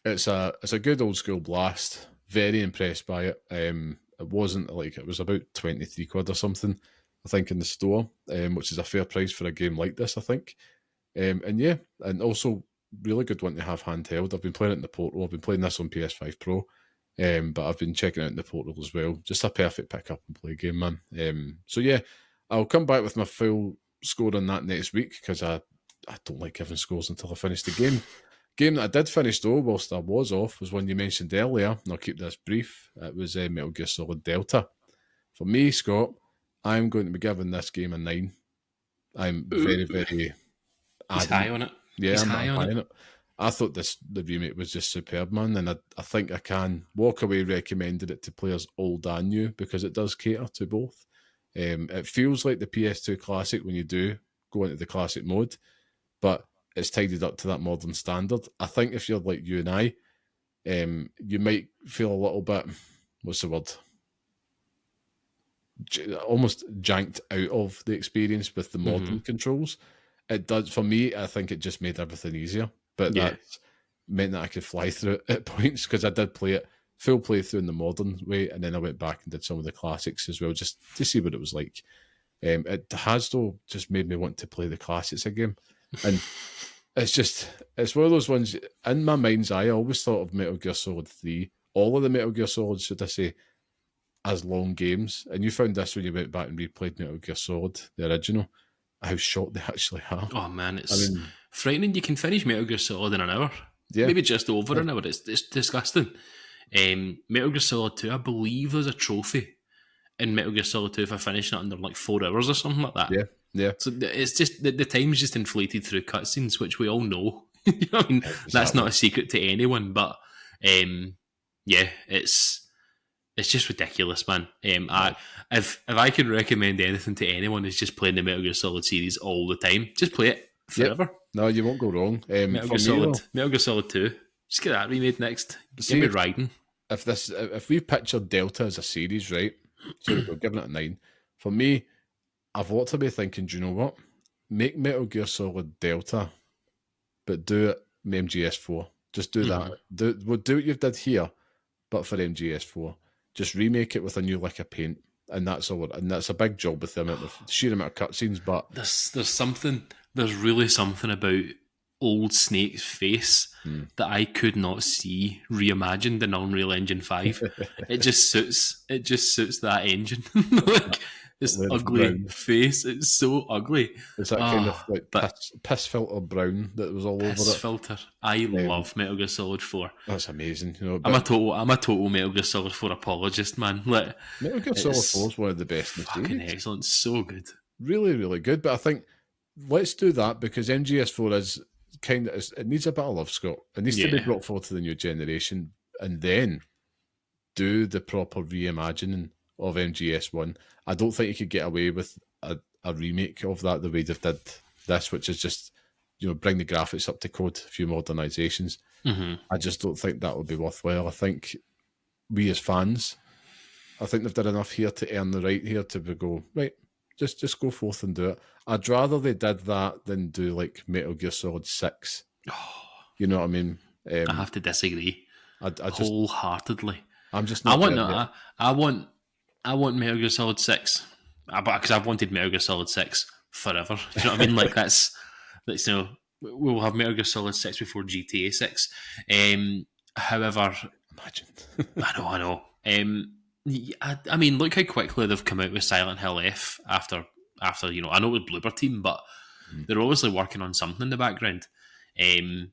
it's a good old school blast. Very impressed by it. It wasn't like it was about 23 quid or something, I think, in the store, which is a fair price for a game like this, I think. And also really good one to have handheld. I've been playing it in the Portal. I've been playing this on PS5 Pro, but I've been checking it out in the Portal as well. Just a perfect pick up and play game, man. So yeah, I'll come back with my full score on that next week because I don't like giving scores until I finish the game. Game that I did finish though, whilst I was off, was one you mentioned earlier, and I'll keep this brief. It was Metal Gear Solid Delta. For me, Scott, I'm going to be giving this game a 9. I'm very, very He's high on it. Yeah, He's I'm high on it. I thought the remake was just superb, man, and I think I can walk away recommending it to players old and new because it does cater to both. It feels like the PS2 classic when you do go into the classic mode, but it's tidied up to that modern standard. I think if you're like you and I, you might feel a little bit, what's the word? Almost janked out of the experience with the modern controls. It does, for me, I think it just made everything easier. But that meant that I could fly through it at points because I did play it full playthrough in the modern way, and then I went back and did some of the classics as well, just to see what it was like. It has, though, just made me want to play the classics again. And it's one of those ones, in my mind's eye, I always thought of Metal Gear Solid 3, all of the Metal Gear Solids, should I say, as long games. And you found this when you went back and replayed Metal Gear Solid, the original, how short they actually are. Oh man, it's frightening. You can finish Metal Gear Solid in an hour. Yeah. Maybe just over an hour. It's disgusting. Metal Gear Solid 2, I believe there's a trophy in Metal Gear Solid 2 for finishing it under like 4 hours or something like that. Yeah. So it's just the time's just inflated through cutscenes, which we all know. You know what I mean? Exactly. That's not a secret to anyone, but it's just ridiculous, man. If I could recommend anything to anyone, it's just playing the Metal Gear Solid series all the time. Just play it forever. Yep. No, you won't go wrong. Metal Gear Solid 2. Just get that remade next. Give me riding. If we picture Delta as a series, right? So we're giving it a 9. For me, I've walked away thinking, do you know what? Make Metal Gear Solid Delta, but do it MGS4. Just do that. Do what you did here, but for MGS4. Just remake it with a new lick of paint, and that's all. And that's a big job with the sheer amount of cutscenes. But there's really something about old Snake's face that I could not see reimagined in Unreal Engine 5. It just suits that engine. Like this ugly face. It's so ugly. It's that kind of like piss filter brown that was all over it. Piss filter. I love Metal Gear Solid 4. That's amazing. I'm a total Metal Gear Solid 4 apologist, man. Like, Metal Gear Solid 4 is one of the best in the series. Fucking excellent. So good. Really, really good. But I think let's do that because MGS4 is it needs a bit of love, Scott. It needs to be brought forward to the new generation and then do the proper reimagining of MGS1. I don't think you could get away with a remake of that the way they've did this, which is just, bring the graphics up to code, a few modernizations. I just don't think that would be worthwhile. I think we as fans, I think they've done enough here to earn the right here to go, right, just go forth and do it. I'd rather they did that than do like Metal Gear Solid 6. You know what I mean? I have to disagree. I just wholeheartedly. I'm just not. I want Metal Gear Solid 6 because I've wanted Metal Gear Solid 6 forever. Do you know what I mean? Like that's we'll have Metal Gear Solid 6 before GTA 6. However, imagine. I know. I mean, look how quickly they've come out with Silent Hill F after I know it was Bloober Team, but they're obviously working on something in the background. And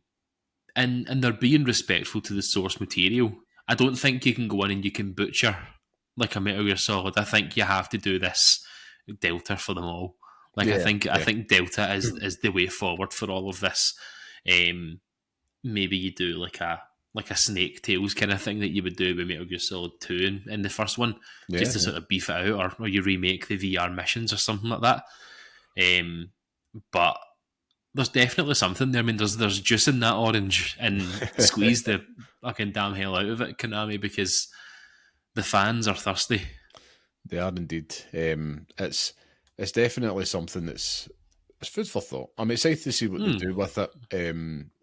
they're being respectful to the source material. I don't think you can go in and you can butcher like a Metal Gear Solid. I think you have to do this Delta for them all. Like I think Delta is the way forward for all of this. Maybe you do like a Snake Tales kind of thing that you would do with Metal Gear Solid 2 in the first one, just to sort of beef it out, or you remake the VR missions or something like that. But there's definitely something there. I mean, there's juice in that orange, and squeeze the fucking damn hell out of it, Konami, because the fans are thirsty. They are indeed. It's definitely something it's food for thought. I'm excited to see what they do with it.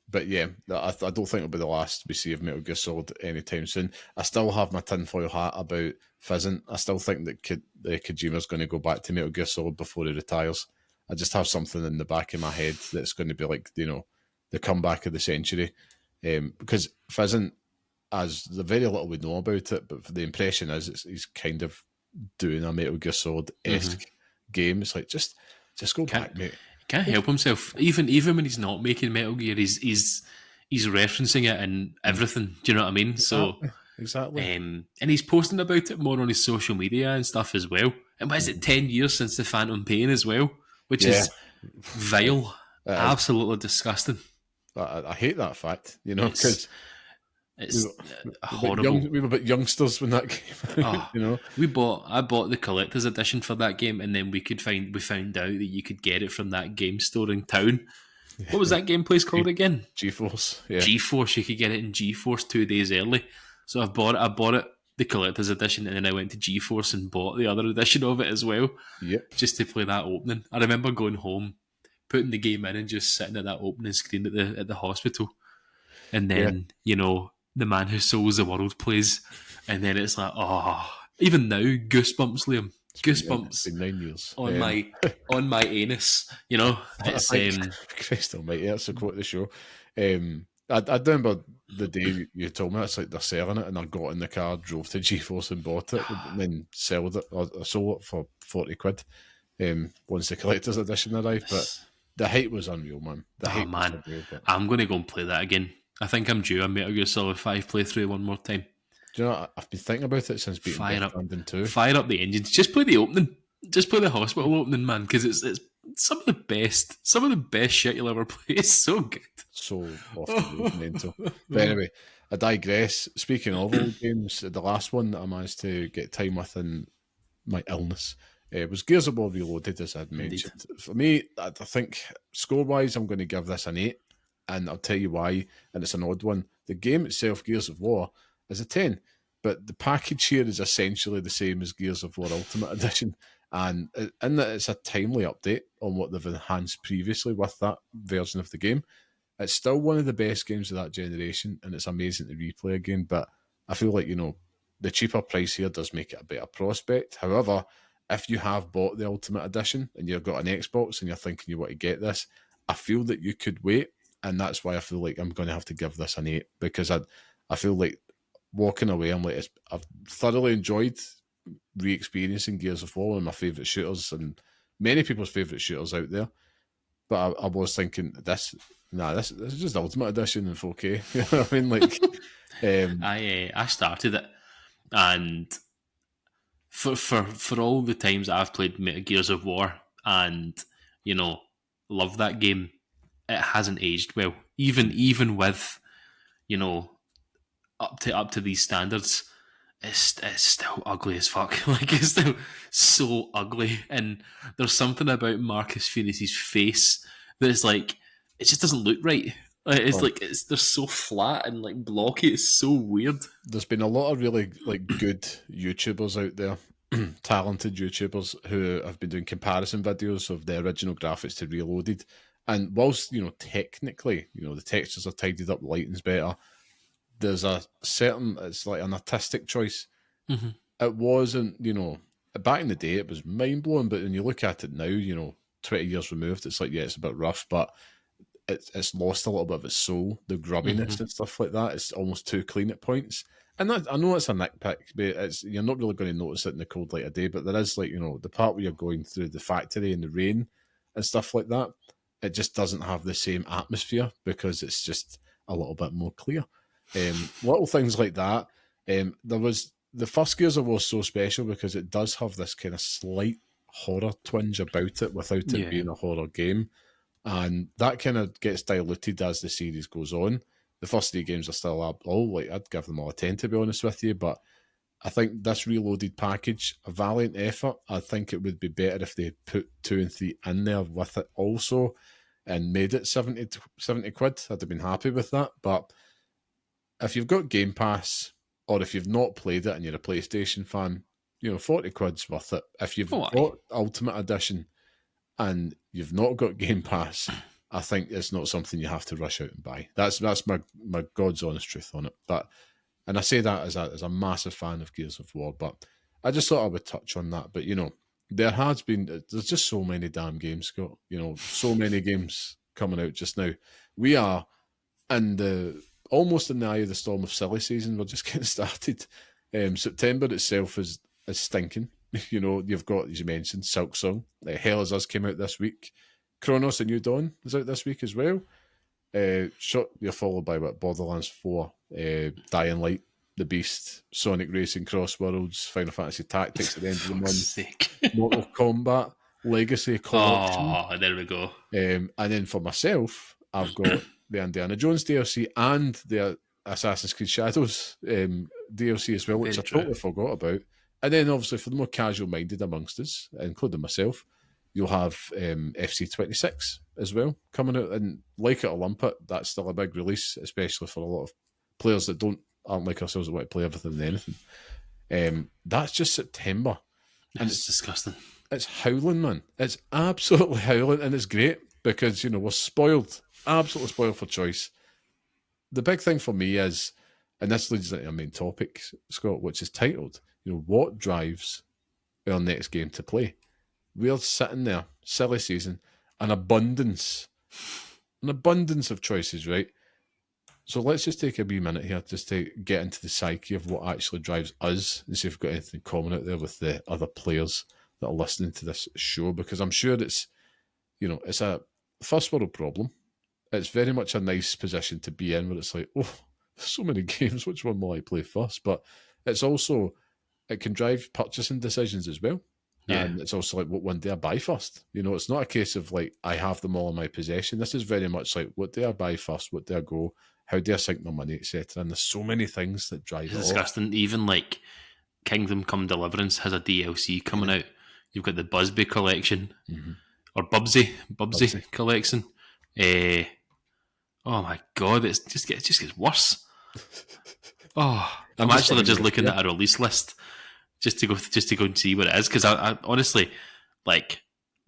But yeah, I don't think it'll be the last we see of Metal Gear Solid anytime soon. I still have my tinfoil hat about Fizzing. I still think that Kojima's going to go back to Metal Gear Solid before he retires. I just have something in the back of my head that's going to be like, the comeback of the century. Because Fizzing, as the very little we know about it, but the impression is he's kind of doing a Metal Gear Solid-esque game. It's like, just go back, mate. He can't help himself. Even when he's not making Metal Gear, he's referencing it and everything. Do you know what I mean? Exactly. And he's posting about it more on his social media and stuff as well. And why is it 10 years since the Phantom Pain as well? Which is vile. Absolutely disgusting. I hate that fact, because it's horrible. We were a bit youngsters when that came out, I bought the collector's edition for that game, and then we found out that you could get it from that game store in town. What was that game place called again? GeForce. Yeah. GeForce. You could get it in GeForce 2 days early. So I bought it, the collector's edition, and then I went to GeForce and bought the other edition of it as well. Yep. Just to play that opening. I remember going home, putting the game in, and just sitting at that opening screen at the hospital, and then the man who souls the world plays, and then it's like, even now, goosebumps, Liam. Goosebumps. It's been 9 years on my anus. It's Christ Almighty, that's a quote of the show. I remember the day you told me it's like they're selling it, and I got in the car, drove to GeForce and bought it, and then sold it for 40 quid. Once the collector's edition arrived, but the hype was unreal, man. I'm going to go and play that again. I think I'm due a Metal Gear Solid 5 playthrough one more time. Do you know, I've been thinking about it since beating Death Stranding 2. Fire up the engines. Just play the opening. Just play the hospital opening, man, because it's some of the best shit you'll ever play. It's so good. So off the roof, mental. But anyway, I digress. Speaking of old games, the last one that I managed to get time with in my illness was Gears of War Reloaded, as I'd mentioned. Indeed. For me, I think score-wise, I'm going to give this an 8, and I'll tell you why, and it's an odd one. The game itself, Gears of War, is a 10, but the package here is essentially the same as Gears of War Ultimate Edition, and in that it's a timely update on what they've enhanced previously with that version of the game. It's still one of the best games of that generation, and it's amazing to replay again, but I feel like, the cheaper price here does make it a better prospect. However, if you have bought the Ultimate Edition and you've got an Xbox and you're thinking you want to get this, I feel that you could wait, and that's why I feel like I'm going to have to give this an 8, because I feel like walking away, I'm like, I've thoroughly enjoyed re-experiencing Gears of War, one of my favourite shooters, and many people's favourite shooters out there. But I was thinking, this is just Ultimate Edition in 4K. You know what I mean? Like, I started it, and for all the times that I've played Gears of War and love that game, it hasn't aged well. Even with up to these standards, it's still ugly as fuck. Like, it's still so ugly, and there's something about Marcus Fenix's face that's like, it just doesn't look right. They're so flat and like blocky. It's so weird. There's been a lot of really good YouTubers out there, talented YouTubers who have been doing comparison videos of the original graphics to Reloaded. And whilst technically, the textures are tidied up, the lighting's better, there's a certain, it's like an artistic choice. Mm-hmm. It wasn't, back in the day it was mind blowing, but when you look at it now, 20 years removed, it's like, yeah, it's a bit rough, but it's lost a little bit of its soul, the grubbiness and stuff like that. It's almost too clean at points. And I know it's a nitpick, but you're not really going to notice it in the cold light of day, but there is the part where you're going through the factory in the rain and stuff like that. It just doesn't have the same atmosphere because it's just a little bit more clear. Little things like that. There was the first Gears of War so special because it does have this kind of slight horror twinge about it without it being a horror game. And that kind of gets diluted as the series goes on. The first 3 games are still up. I'd give them all a 10, to be honest with you. But I think this Reloaded package, a valiant effort. I think it would be better if they put 2 and 3 in there with it also and made it 70 quid. I'd have been happy with that. But if you've got Game Pass, or if you've not played it and you're a PlayStation fan, 40 quid's worth it. If you've Oh, aye. got Ultimate Edition and you've not got Game Pass, I think it's not something you have to rush out and buy. That's my God's honest truth on it. And I say that as a massive fan of Gears of War, but I just thought I would touch on that. But there's just so many damn games, Scott. So many games coming out just now. We are almost in the eye of the storm of silly season. We're just getting started. September itself is stinking. You've got, as you mentioned, Silksong. Hell Is Us came out this week. Chronos: A New Dawn is out this week as well. You're followed by Borderlands 4, Dying Light, The Beast, Sonic Racing, Cross Worlds, Final Fantasy Tactics at the end of the month, Mortal Kombat, Legacy Collection. Oh, there we go. And then for myself, I've got the Indiana Jones DLC and the Assassin's Creed Shadows DLC as well, which I totally forgot about. And then obviously for the more casual-minded amongst us, including myself, you'll have FC26 as well coming out. And like it or lump it, that's still a big release, especially for a lot of players that aren't like ourselves that want to play everything and anything. That's just September. And it's disgusting. It's howling, man. It's absolutely howling, and it's great because, we're spoiled, absolutely spoiled for choice. The big thing for me is, and this leads into our main topic, Scott, which is titled, what drives our next game to play? We're sitting there, silly season, an abundance of choices, right? So let's just take a wee minute here just to get into the psyche of what actually drives us and see if we've got anything common out there with the other players that are listening to this show, because I'm sure it's a first world problem. It's very much a nice position to be in where it's like, oh, there's so many games, which one will I play first? But it's also, it can drive purchasing decisions as well. Yeah. And it's also like, what one do I buy first? It's not a case of like, I have them all in my possession. This is very much like, what do I buy first? What do I go? How do I sink my money, etc.? And there's so many things that drive it. It's disgusting. Even like Kingdom Come Deliverance has a DLC coming out. You've got the Busby collection, or Bubsy collection. Oh my God, it just gets worse. Oh, I'm actually just looking at a release list just to go and see what it is, because I honestly, like,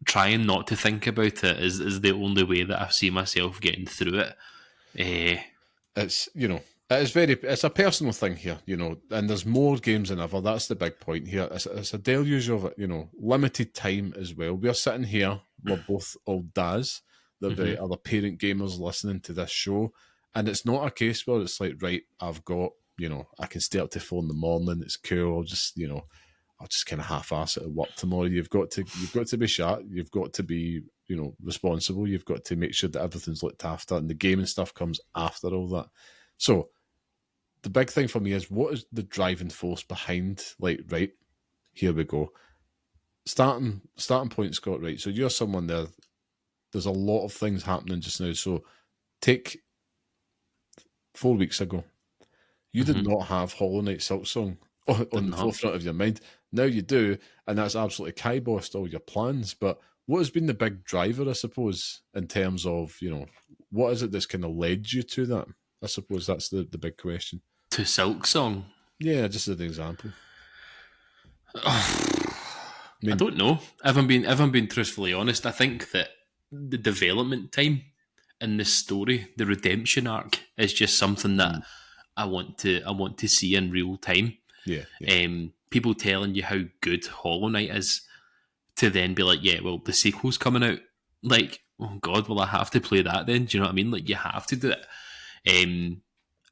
trying not to think about it is the only way that I see myself getting through it. It's it's a personal thing here, and there's more games than ever. That's the big point here. It's a deluge of it, limited time as well. We're sitting here, we're both old dads. There'll be other parent gamers listening to this show, and it's not a case where it's like, right, I've got, I can stay up to 4 in the morning. It's cool. I'll just kind of half-ass it at work tomorrow. You've got to be sharp. You've got to be, responsible. You've got to make sure that everything's looked after, and the gaming stuff comes after all that. So the big thing for me is, what is the driving force behind, like, right, here we go. Starting point, Scott, right? So you're someone there. There's a lot of things happening just now. So take 4 weeks ago, you did not have Hollow Knight Silksong on the forefront of your mind. Now you do, and that's absolutely kibossed all your plans. But what has been the big driver, I suppose, in terms of, what is it that's kind of led you to that? I suppose that's the big question. To Silksong? Yeah, just as an example. I don't know. If I'm being truthfully honest, I think that the development time in this story, the redemption arc, is just something that I want to see in real time. Yeah. People telling you how good Hollow Knight is, to then be like, yeah, well, the sequel's coming out. Like, oh God, well, I have to play that then? Do you know what I mean? Like, you have to do it.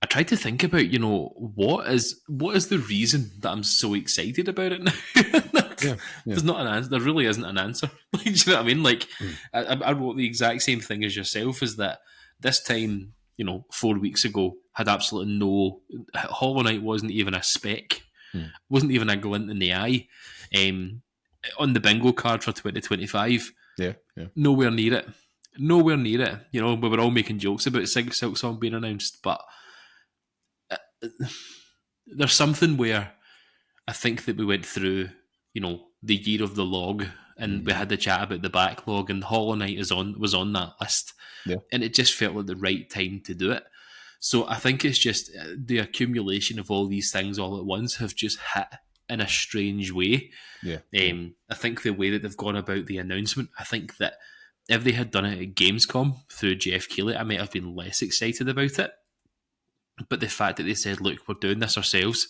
I tried to think about, what is the reason that I'm so excited about it now? There's not an answer. There really isn't an answer. Like, do you know what I mean? Like, I wrote the exact same thing as yourself, is that this time, 4 weeks ago, had absolutely no... Hollow Knight wasn't even a speck. Wasn't even a glint in the eye. On the bingo card for 2025, nowhere near it. Nowhere near it. We were all making jokes about Silksong being announced, but there's something where I think that we went through, the year of the log, and we had the chat about the backlog, and Hollow Knight was on that list, and it just felt like the right time to do it. So I think it's just the accumulation of all these things all at once have just hit in a strange way. Yeah. I think the way that they've gone about the announcement, I think that if they had done it at Gamescom through Jeff Keighley, I might have been less excited about it. But the fact that they said, look, we're doing this ourselves,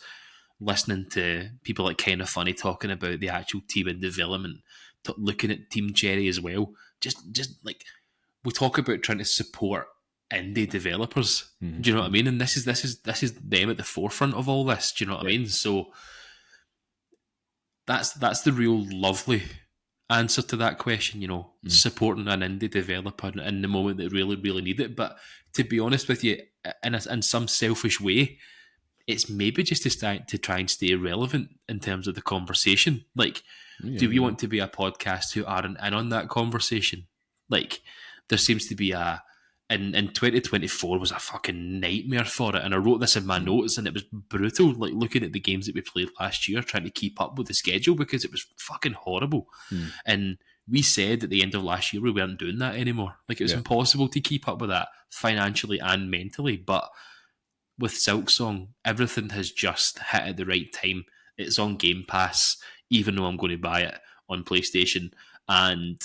listening to people like Kinda Funny talking about the actual team in development, looking at Team Cherry as well, just like we talk about trying to support indie developers. Mm-hmm. Do you know what I mean? And this is them at the forefront of all this. Do you know what I mean? So that's the real lovely answer to that question. You know, supporting an indie developer in the moment they really need it. But to be honest with you, in some selfish way, it's maybe just to try and stay relevant in terms of the conversation. Like, do we want to be a podcast who aren't in on that conversation? Like, there seems to be in 2024 was a fucking nightmare for it. And I wrote this in my notes and it was brutal, like looking at the games that we played last year, trying to keep up with the schedule because it was fucking horrible. And we said at the end of last year we weren't doing that anymore. Like, it was impossible to keep up with that financially and mentally. But with Silksong, everything has just hit at the right time. It's on Game Pass, even though I'm going to buy it on PlayStation. And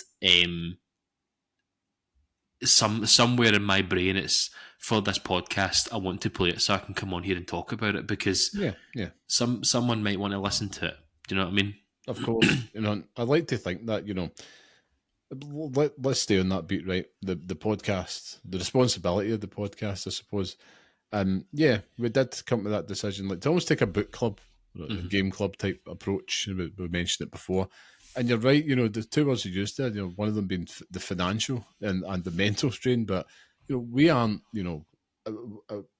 somewhere in my brain, it's for this podcast, I want to play it so I can come on here and talk about it because someone might want to listen to it. Do you know what I mean? Of course. I'd like to think that, let's stay on that beat, right? The podcast, the responsibility of the podcast, I suppose. And we did come to that decision, like to almost take a book club, a game club type approach. We mentioned it before. And you're right, the two words you used there, one of them being the financial and the mental strain. But, we aren't,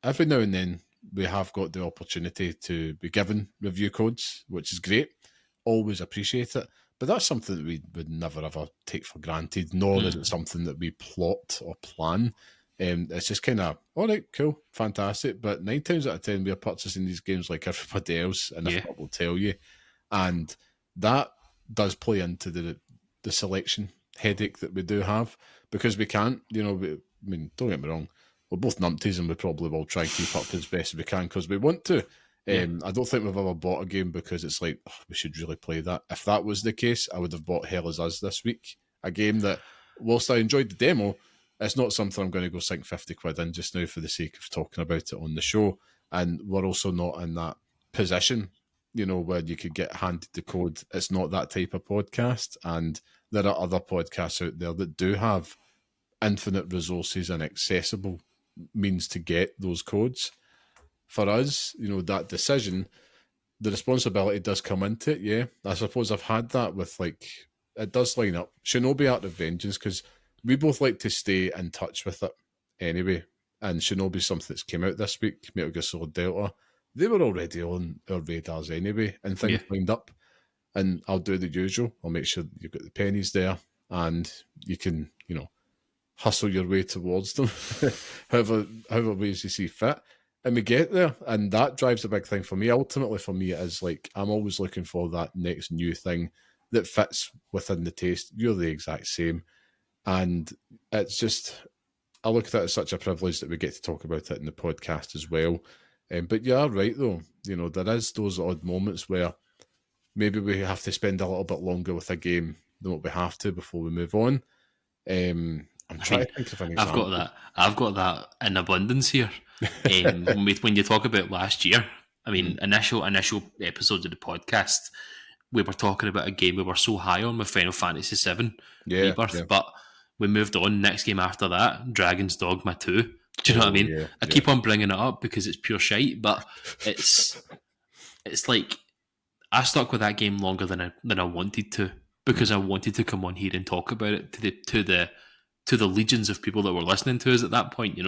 every now and then we have got the opportunity to be given review codes, which is great. Always appreciate it. But that's something that we would never ever take for granted, nor is it something that we plot or plan. It's just kind of, all right, cool, fantastic. But 9 times out of 10, we're purchasing these games like everybody else, and if not, will tell you. And that does play into the selection headache that we do have, because we can't, don't get me wrong, we're both numpties and we probably will try and keep up as best as we can because we want to. I don't think we've ever bought a game because it's like, we should really play that. If that was the case, I would have bought Hell Is Us this week. A game that, whilst I enjoyed the demo, it's not something I'm going to go sink 50 quid in just now for the sake of talking about it on the show. And we're also not in that position, where you could get handed the code. It's not that type of podcast. And there are other podcasts out there that do have infinite resources and accessible means to get those codes. For us, that decision, the responsibility does come into it, yeah. I suppose I've had that with, it does line up. Shinobi Art of Vengeance, because we both like to stay in touch with it anyway. And Shinobi's something that's came out this week, Metal Gear Solid Delta. They were already on our radars anyway, and things lined up. And I'll do the usual. I'll make sure you've got the pennies there, and you can, hustle your way towards them, however ways you see fit. And we get there, and that drives a big thing for me. Ultimately, for me, it is like I'm always looking for that next new thing that fits within the taste. You're the exact same. And it's just, I look at it as such a privilege that we get to talk about it in the podcast as well. But you are right, though. There is those odd moments where maybe we have to spend a little bit longer with a game than what we have to before we move on. I'm trying to think of an example. I've got that in abundance here. When you talk about last year, initial episodes of the podcast, we were talking about a game we were so high on with Final Fantasy VII Rebirth, but we moved on. Next game after that, Dragon's Dogma 2. Do you know what I mean? I keep on bringing it up because it's pure shite, but it's like I stuck with that game longer than I wanted to, because I wanted to come on here and talk about it to the legions of people that were listening to us at that point,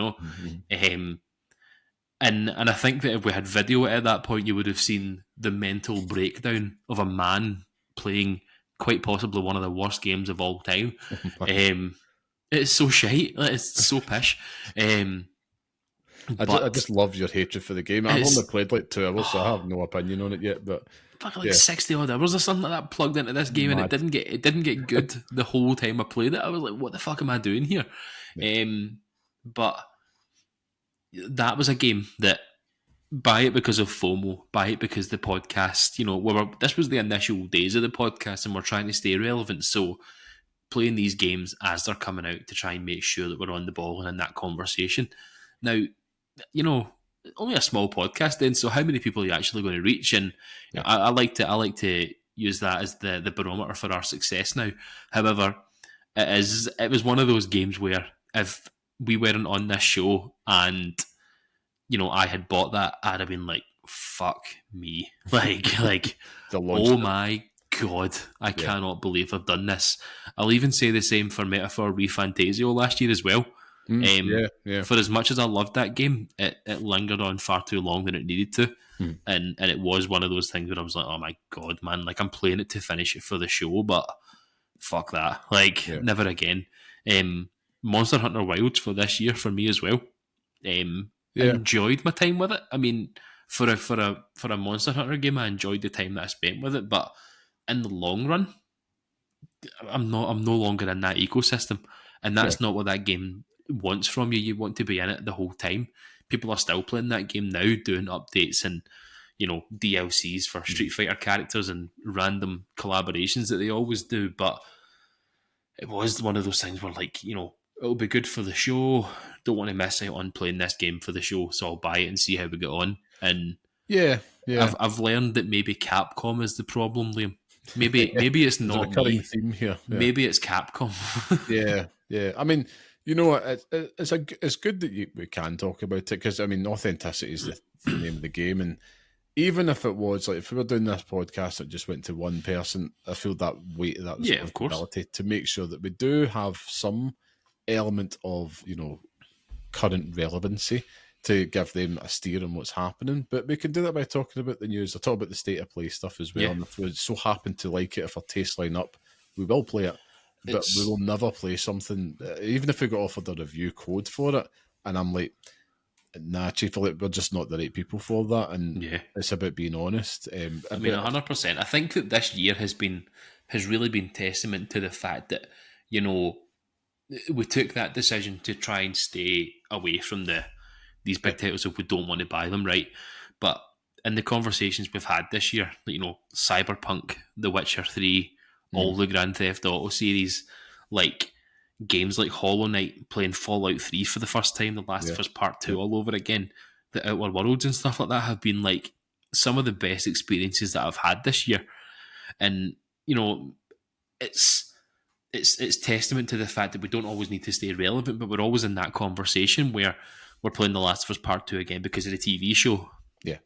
And I think that if we had video at that point, you would have seen the mental breakdown of a man playing quite possibly one of the worst games of all time. It's so shite. It's so pish. I just love your hatred for the game. I've only played 2 hours, so I have no opinion on it yet. But 60 odd hours or something like that plugged into this game, and it didn't get good the whole time I played it. I was like, what the fuck am I doing here? But that was a game that, buy it because of FOMO, buy it because the podcast, this was the initial days of the podcast and we're trying to stay relevant. So playing these games as they're coming out to try and make sure that we're on the ball and in that conversation. Now, only a small podcast then, so how many people are you actually going to reach? And Yeah. I like to use that as the barometer for our success now. However, it was one of those games where if we weren't on this show and I had bought that, I'd have been like, fuck me. Like oh my God, I cannot believe I've done this. I'll even say the same for Metaphor ReFantasio last year as well. For as much as I loved that game, it lingered on far too long than it needed to. And it was one of those things where I was like, oh my God, man, like I'm playing it to finish it for the show, but fuck that. Never again. Monster Hunter Wilds for this year for me as well. Enjoyed my time with it. I mean, for a Monster Hunter game, I enjoyed the time that I spent with it, but in the long run, I'm no longer in that ecosystem, and that's not what that game wants from you. You want to be in it the whole time. People are still playing that game now, doing updates and DLCs for Street Fighter characters and random collaborations that they always do. But it was one of those things where, it'll be good for the show. Don't want to miss out on playing this game for the show, so I'll buy it and see how we get on. And I've learned that maybe Capcom is the problem, Liam. Maybe it's not me. Theme here. Maybe it's Capcom. yeah. I mean, you know what? It's good that we can talk about it because I mean, authenticity is the name of the game, and even if it was like if we were doing this podcast that just went to one person, I feel that weight of that responsibility to make sure that we do have some element of current relevancy to give them a steer on what's happening. But we can do that by talking about the news. I'll talk about the state of play stuff as well. And if we so happen to like it, if our tastes line up, we will play it. But we will never play something, even if we got offered a review code for it, and I'm like, nah, Chief, we're just not the right people for that. And it's about being honest. I mean, 100%. I think that this year has really been testament to the fact that, we took that decision to try and stay away from these big titles if we don't want to buy them, right? But in the conversations we've had this year, Cyberpunk, The Witcher 3, all the Grand Theft Auto series, games like Hollow Knight, playing Fallout 3 for the first time, The Last of Us Part 2 all over again, the Outer Worlds and stuff like that have been some of the best experiences that I've had this year. And, it's testament to the fact that we don't always need to stay relevant, but we're always in that conversation where we're playing The Last of Us Part 2 again because of the TV show. Yeah.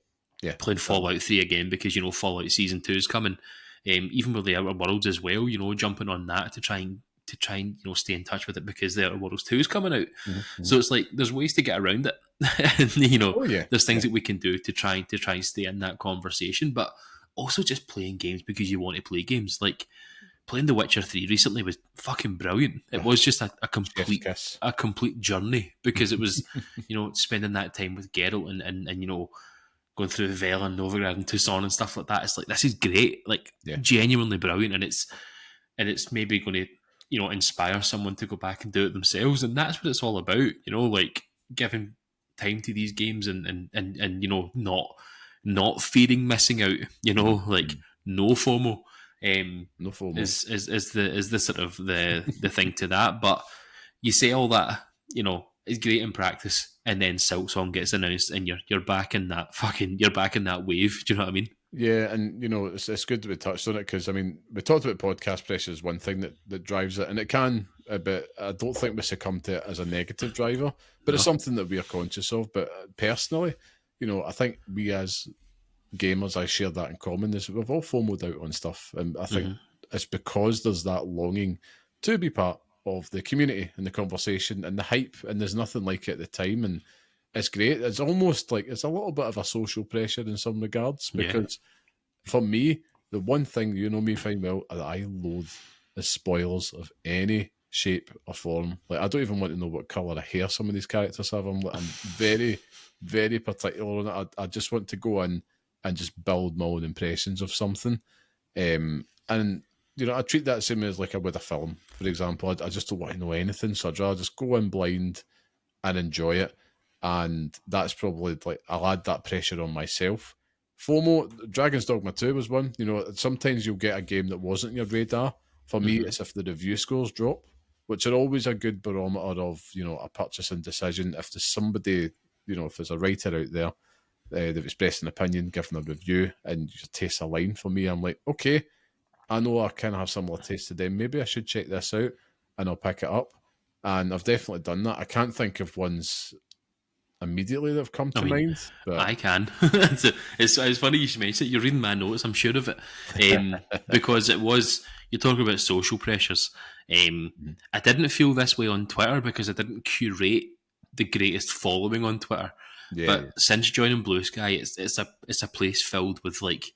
Playing Fallout 3 again because, Fallout Season 2 is coming. Even with the Outer Worlds as well, jumping on that to try and stay in touch with it because the Outer Worlds 2 is coming out. So it's there's ways to get around it. And, there's things that we can do to try and stay in that conversation, but also just playing games because you want to play games. Playing The Witcher 3 recently was fucking brilliant. It was just a complete journey because it was, spending that time with Geralt and going through Vela and Novigrad and Tucson and stuff like that. It's this is great, genuinely brilliant, and it's maybe going to, inspire someone to go back and do it themselves, and that's what it's all about. Giving time to these games and not fearing missing out. No FOMO. No FOMO is the sort of the thing to that. But you say all that, is great in practice, and then Silksong gets announced, and you're back in that wave. Do you know what I mean? Yeah, and it's good that we touched on it because I mean we talked about podcast pressure as one thing that drives it, and it can a bit. I don't think we succumb to it as a negative driver, but it's something that we are conscious of. But personally, I think we as gamers, I share that in common, is we've all FOMO'd out on stuff, and I think it's because there's that longing to be part of the community and the conversation and the hype, and there's nothing like it at the time, and it's great. It's almost it's a little bit of a social pressure in some regards because for me, the one thing me fine well that I loathe is spoilers of any shape or form. I don't even want to know what colour of hair some of these characters have. I'm very, very particular on it. I just want to go in and just build my own impressions of something. And, I treat that same as with a film, for example. I just don't want to know anything, so I'd rather just go in blind and enjoy it. and that's probably like I'll add that pressure on myself. FOMO, Dragon's Dogma 2 was one. You know, sometimes you'll get a game that wasn't on your radar. For me, it's if the review scores drop, which are always a good barometer of, you know, a purchasing decision. If there's somebody, you know, if there's a writer out there they've expressed an opinion, given a review, and your tastes align for me, I'm like, okay, I know I kind of have similar tastes to them. Maybe I should check this out, and I'll pick it up. And I've definitely done that. I can't think of ones immediately that have come to mind, but I can. It's funny you should mention it. You're reading my notes, I'm sure of it. Because you're talking about social pressures. I didn't feel this way on Twitter because I didn't curate the greatest following on Twitter. But since joining Blue Sky, it's a place filled with like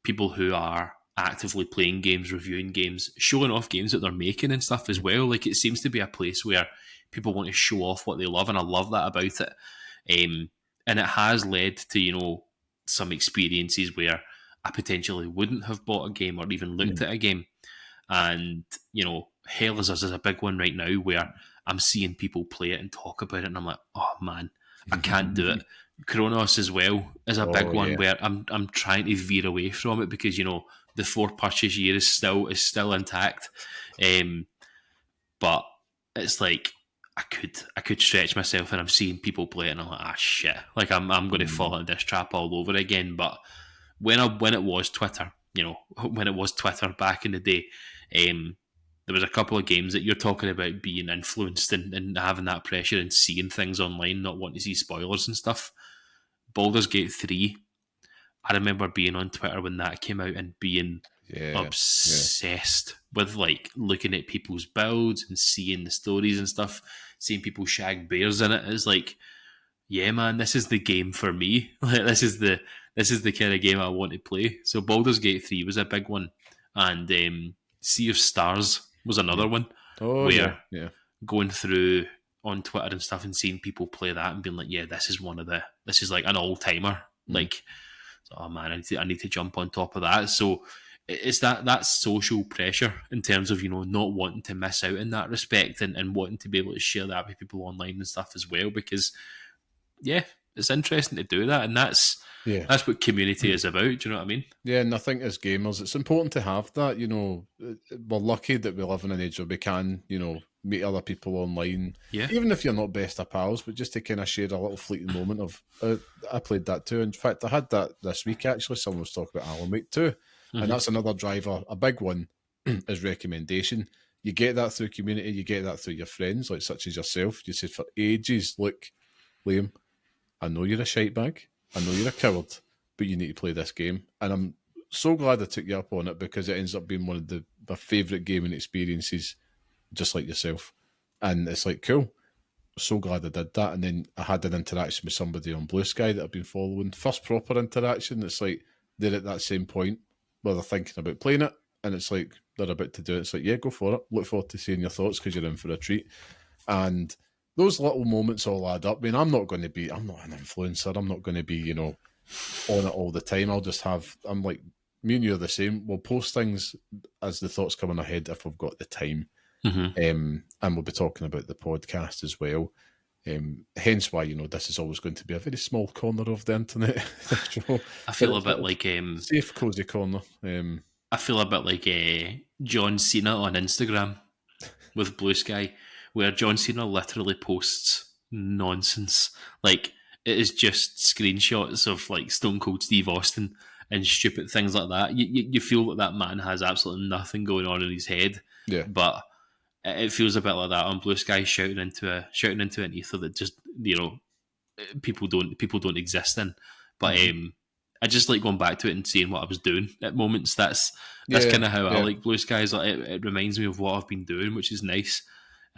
people who are actively playing games, reviewing games, showing off games that they're making and stuff as well. Like, it seems to be a place where people want to show off what they love, and I love that about it. And it has led to, you know, some experiences where I potentially wouldn't have bought a game or even looked at a game. And, you know, Hell is Us is a big one right now where I'm seeing people play it and talk about it, and I'm like, oh man, I can't do it. Kronos as well is a big one where I'm trying to veer away from it because, you know, the 4 purchase year is still intact. But it's like I could stretch myself, and I'm seeing people play it and I'm like, shit. Like I'm going to fall into this trap all over again. But when it was Twitter, you know, when it was Twitter back in the day, there was a couple of games that you're talking about being influenced and having that pressure and seeing things online, not wanting to see spoilers and stuff. Baldur's Gate 3, I remember being on Twitter when that came out and being obsessed with like looking at people's builds and seeing the stories and stuff, seeing people shag bears in it. It's like, yeah, man, this is the game for me. Like, this is the kind of game I want to play. So Baldur's Gate 3 was a big one, and Sea of Stars was another one. Going through on Twitter and stuff and seeing people play that and being like, yeah, this is like an all-timer. Like, oh man, I need to jump on top of that. So it's that social pressure in terms of, you know, not wanting to miss out in that respect and wanting to be able to share that with people online and stuff as well, because it's interesting to do that, and that's what community is about. Do you know what I mean? Yeah, and I think as gamers, it's important to have that. You know, we're lucky that we live in an age where we can, you know, meet other people online. Yeah. Even if you're not best of pals, but just to kind of share a little fleeting moment of, I played that too. In fact, I had that this week actually. Someone was talking about Alan Wake 2. And that's another driver, a big one, is recommendation. You get that through community, you get that through your friends, like such as yourself. You said for ages, look, Liam, I know you're a shite bag, I know you're a coward, but you need to play this game. And I'm so glad I took you up on it, because it ends up being one of my favourite gaming experiences, just like yourself. And it's like, cool. So glad I did that. And then I had an interaction with somebody on Blue Sky that I've been following. First proper interaction. It's like they're at that same point where they're thinking about playing it, and it's like they're about to do it. It's like, yeah, go for it. Look forward to seeing your thoughts, because you're in for a treat. And those little moments all add up. I mean, I'm not an influencer. I'm not going to be, you know, on it all the time. I'm like, me and you are the same. We'll post things as the thoughts come in our head if we've got the time. And we'll be talking about the podcast as well. Hence why, you know, this is always going to be a very small corner of the internet. I feel a bit like safe, cozy corner. I feel a bit like John Cena on Instagram with Blue Sky, where John Cena literally posts nonsense. Like, it is just screenshots of like Stone Cold Steve Austin and stupid things like that. You feel that man has absolutely nothing going on in his head. Yeah, but it feels a bit like that on Blue Sky, shouting into an ether that just, you know, people don't exist in. But I just like going back to it and seeing what I was doing at moments. That's kind of how I like Blue Skies. Like, it reminds me of what I've been doing, which is nice.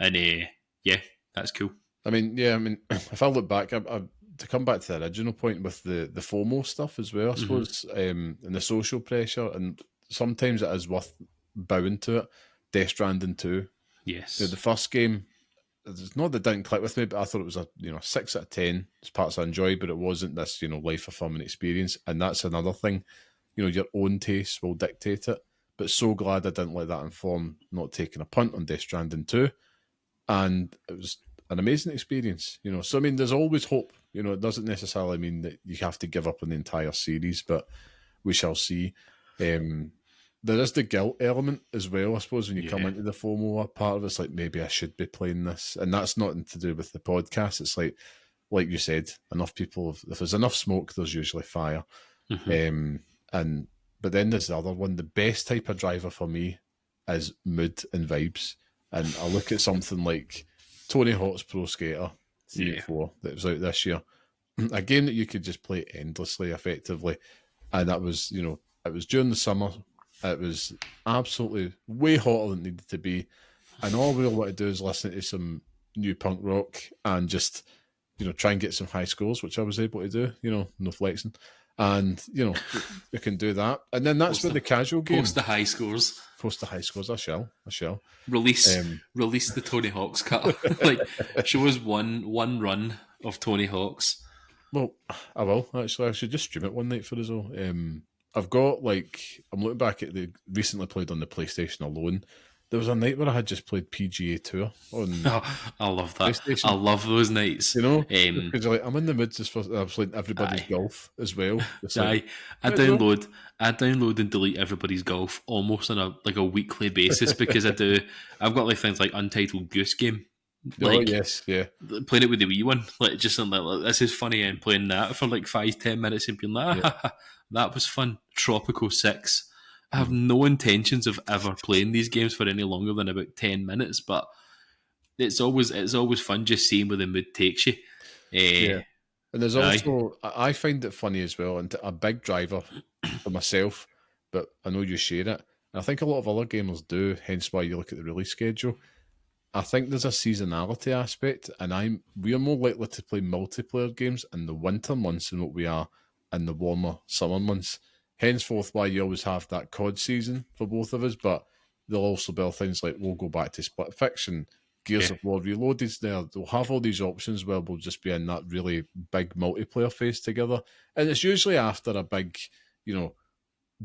And that's cool. I mean, if I look back, to come back to the original point with the FOMO stuff as well, I suppose, and the social pressure, and sometimes it is worth bowing to it. Death Stranding 2. Yes. You know, the first game, it's not that it didn't click with me, but I thought it was a 6 out of 10. There's parts I enjoyed, but it wasn't this, life affirming experience. And that's another thing. You know, your own taste will dictate it. But so glad I didn't let that inform not taking a punt on Death Stranding 2. And it was an amazing experience. So I mean, there's always hope. It doesn't necessarily mean that you have to give up on the entire series, but we shall see. There is the guilt element as well, I suppose, when you come into the FOMO part of it. It's like, maybe I should be playing this. And that's nothing to do with the podcast. It's like you said, enough people, if there's enough smoke, there's usually fire. But then there's the other one. The best type of driver for me is mood and vibes. And I look at something like Tony Hawk's Pro Skater 3 and 4 that was out this year. A game that you could just play endlessly, effectively. And that was, it was during the summer. It was absolutely way hotter than it needed to be. And all we all want to do is listen to some new punk rock and just, try and get some high scores, which I was able to do, no flexing. And, we can do that. And then that's where the casual game. Post the high scores. Post the high scores. I shall. Release the Tony Hawk's cut. Show us one run of Tony Hawk's. Well, I will, actually. I should just stream it one night for us all. I've got, I'm looking back at the recently played on the PlayStation alone. There was a night where I had just played PGA Tour on I love that. I love those nights. Because you're like, I'm in the mood just for playing everybody's golf as well. I download and delete everybody's golf almost on a weekly basis because I've got things like Untitled Goose Game. Yes, yeah. Playing it with the wee one. This is funny, and playing that for 5-10 minutes and being like, that was fun. Tropical 6. I have no intentions of ever playing these games for any longer than about 10 minutes, but it's always fun just seeing where the mood takes you. And there's also, I find it funny as well, and a big driver for myself, but I know you share it. And I think a lot of other gamers do, hence why you look at the release schedule. I think there's a seasonality aspect, and we are more likely to play multiplayer games in the winter months than what we are in the warmer summer months. Henceforth, why you always have that COD season for both of us, but there'll also be things like we'll go back to Split Fiction, Gears of War Reloaded's there. They'll have all these options where we'll just be in that really big multiplayer phase together. And it's usually after a big,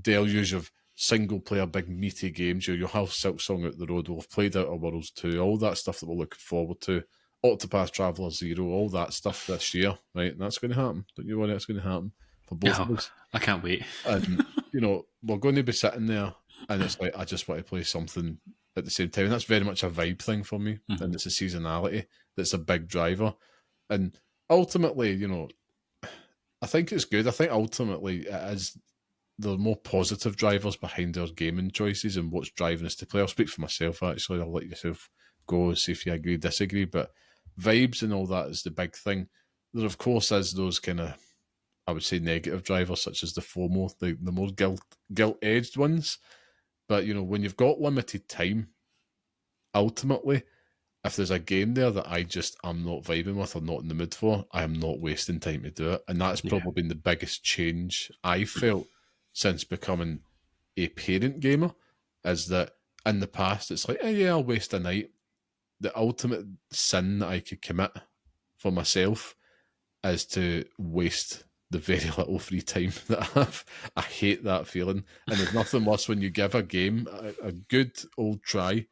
deluge of single player, big meaty games. You'll have Silksong out the road. We'll have played Outer Worlds 2, all that stuff that we're looking forward to. Octopath Traveler 0, all that stuff this year, right? And that's going to happen. Don't you worry, that's going to happen for both of us. I can't wait. And, we're going to be sitting there and it's like, I just want to play something at the same time. And that's very much a vibe thing for me. And it's a seasonality that's a big driver. And ultimately, I think it's good. I think ultimately it is the more positive drivers behind our gaming choices and what's driving us to play. I'll speak for myself, actually. I'll let yourself go, see if you agree, disagree. But vibes and all that is the big thing. There, of course, is those kind of, I would say, negative drivers, such as the FOMO, the more guilt-edged ones. But, when you've got limited time, ultimately, if there's a game there that I'm not vibing with or not in the mood for, I am not wasting time to do it. And that's probably been the biggest change I felt since becoming a parent gamer, is that in the past, it's like, I'll waste a night. The ultimate sin that I could commit for myself is to waste the very little free time that I have. I hate that feeling. And there's nothing worse when you give a game a good old try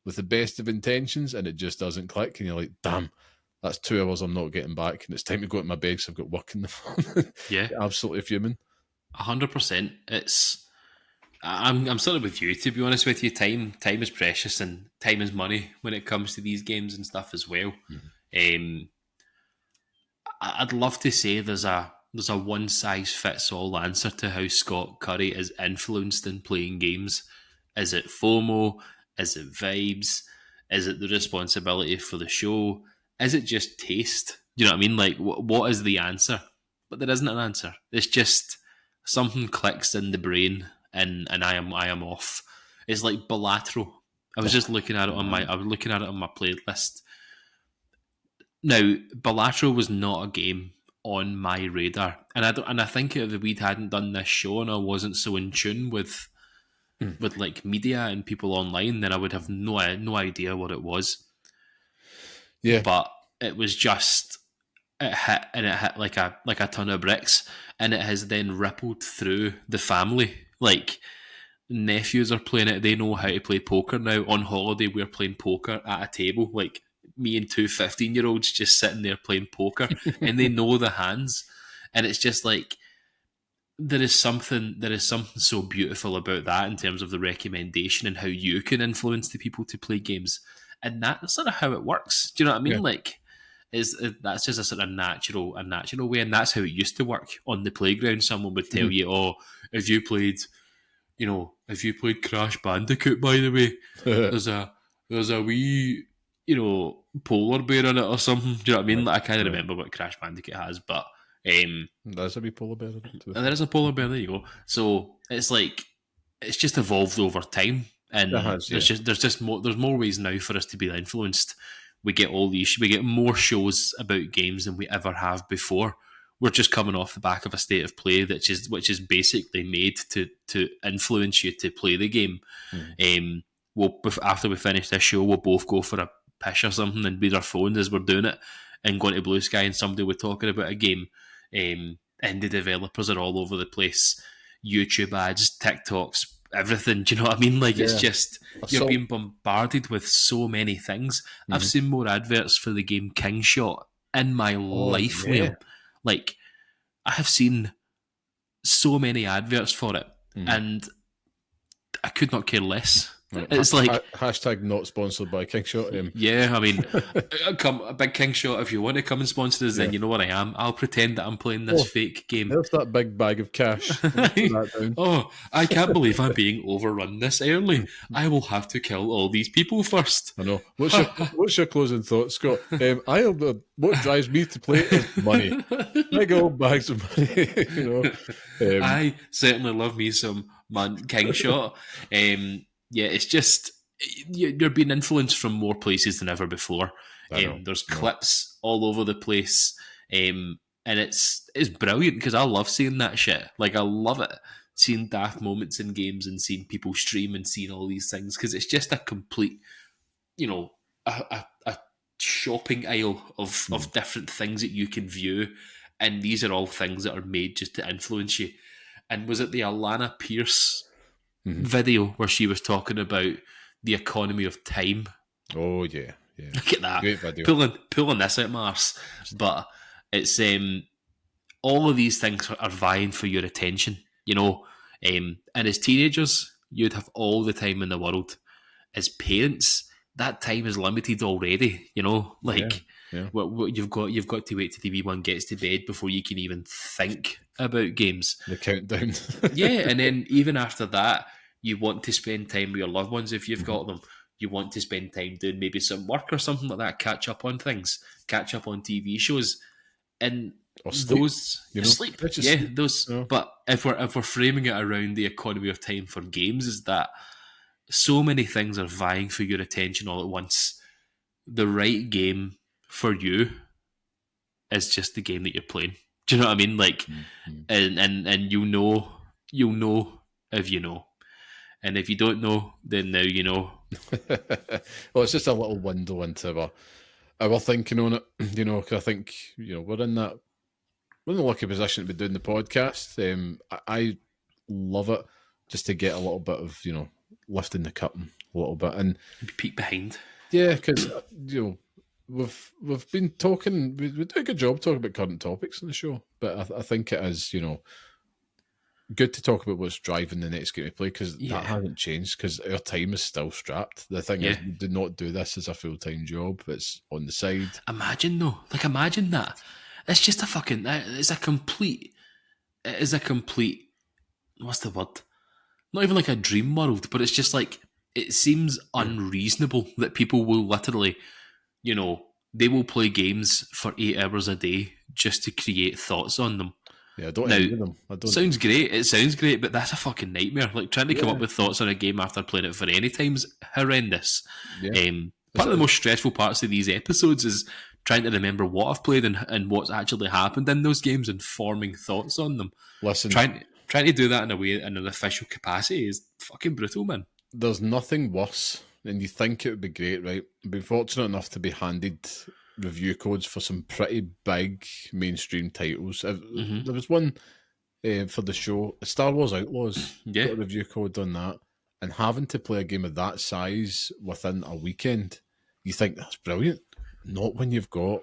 with the best of intentions and it just doesn't click. And you're like, damn, that's 2 hours I'm not getting back. And it's time to go to my bed because I've got work in the morning. Yeah. Absolutely fuming. 100%. I'm sort of with you, to be honest with you. Time is precious and time is money when it comes to these games and stuff as well. I'd love to say there's a one size fits all answer to how Scott Curry is influenced in playing games. Is it FOMO? Is it vibes? Is it the responsibility for the show? Is it just taste? Do you know what I mean? What is the answer? But there isn't an answer. It's just something clicks in the brain, and I am off. It's like Balatro. I was just looking at it on my playlist. Now, Balatro was not a game on my radar, and I think if we hadn't done this show and I wasn't so in tune with media and people online, then I would have no idea what it was. Yeah, but it was just it hit like a ton of bricks, and it has then rippled through the family. Nephews are playing it; they know how to play poker now. On holiday, we're playing poker at a table, me and two 15-year-olds just sitting there playing poker, and they know the hands, and it's just like there is something so beautiful about that in terms of the recommendation and how you can influence the people to play games, and that's sort of how it works. Do you know what I mean? Yeah. Like, that's just a sort of natural way, and that's how it used to work on the playground. Someone would tell you, "Oh, if you played Crash Bandicoot, by the way, there's a wee, polar bear in it or something." Do you know what I mean? Like, I can't remember what Crash Bandicoot has, but there's a wee polar bear in it too. there is a polar bear. There you go. So it's like it's just evolved over time, and there's more ways now for us to be influenced. We get more shows about games than we ever have before. We're just coming off the back of a state of play which is basically made to influence you to play the game. After we finish this show, we'll both go for a piss or something and read our phones as we're doing it, and go into Blue Sky, and somebody will be talking about a game. Indie developers are all over the place. YouTube ads, TikToks, everything. Do you know what I mean? Like, it's just you're being bombarded with so many things. I've seen more adverts for the game King Shot in my life, Liam. Like, I have seen so many adverts for it, and I could not care less. It's like hashtag not sponsored by Kingshot. Yeah, I mean, a big Kingshot. If you want to come and sponsor us, then you know what I am. I'll pretend that I'm playing this fake game. There's that big bag of cash. Oh, I can't believe I'm being overrun this early. I will have to kill all these people first. I know. What's your closing thoughts, Scott? What drives me to play is money. Big old bags of money. I certainly love me some Kingshot. Yeah, it's just you're being influenced from more places than ever before. There's clips all over the place, and it's brilliant because I love seeing that shit. Like, I love it, seeing daft moments in games and seeing people stream and seeing all these things, because it's just a complete, a shopping aisle of different things that you can view, and these are all things that are made just to influence you. And was it the Alana Pierce video where she was talking about the economy of time? Oh yeah. Look at that. Great video. Pulling this out my arse. But it's all of these things are vying for your attention, and as teenagers you'd have all the time in the world. As parents, that time is limited already, you've got to wait till the wee one gets to bed before you can even think about games. The countdown. Yeah, and then even after that, you want to spend time with your loved ones if you've got them. You want to spend time doing maybe some work or something like that, catch up on things, catch up on TV shows, and or sleep, sleep. Yeah, those. Yeah. But if we're framing it around the economy of time for games, is that so many things are vying for your attention all at once. The right game for you is just the game that you're playing. Do you know what I mean? Like, and you'll know if you know. And if you don't know, then now you know. Well, it's just a little window into our thinking on it, because I think, we're in the lucky position to be doing the podcast. I love it just to get a little bit of, lifting the curtain a little bit. And peek behind. Yeah, because, we've been talking, we do a good job talking about current topics on the show, but I think it is, good to talk about what's driving the next game we play, because that hasn't changed, because our time is still strapped. The thing is, we do not do this as a full-time job. It's on the side. Imagine that. It's just it is a complete, what's the word? Not even like a dream world, but it's just like, it seems unreasonable that people will literally, they will play games for 8 hours a day just to create thoughts on them. Yeah, I don't envy them. Sounds great. It sounds great, but that's a fucking nightmare. Like, trying to come up with thoughts on a game after playing it for any time's horrendous. Yeah. Part of the most stressful parts of these episodes is trying to remember what I've played and what's actually happened in those games and forming thoughts on them. Listen, trying to do that in an official capacity is fucking brutal, man. There's nothing worse, and you think it would be great, right? I've been fortunate enough to be handed review codes for some pretty big mainstream titles. There was one for the show, Star Wars Outlaws. Got a review code on that, and having to play a game of that size within a weekend, you think that's brilliant. not when you've got,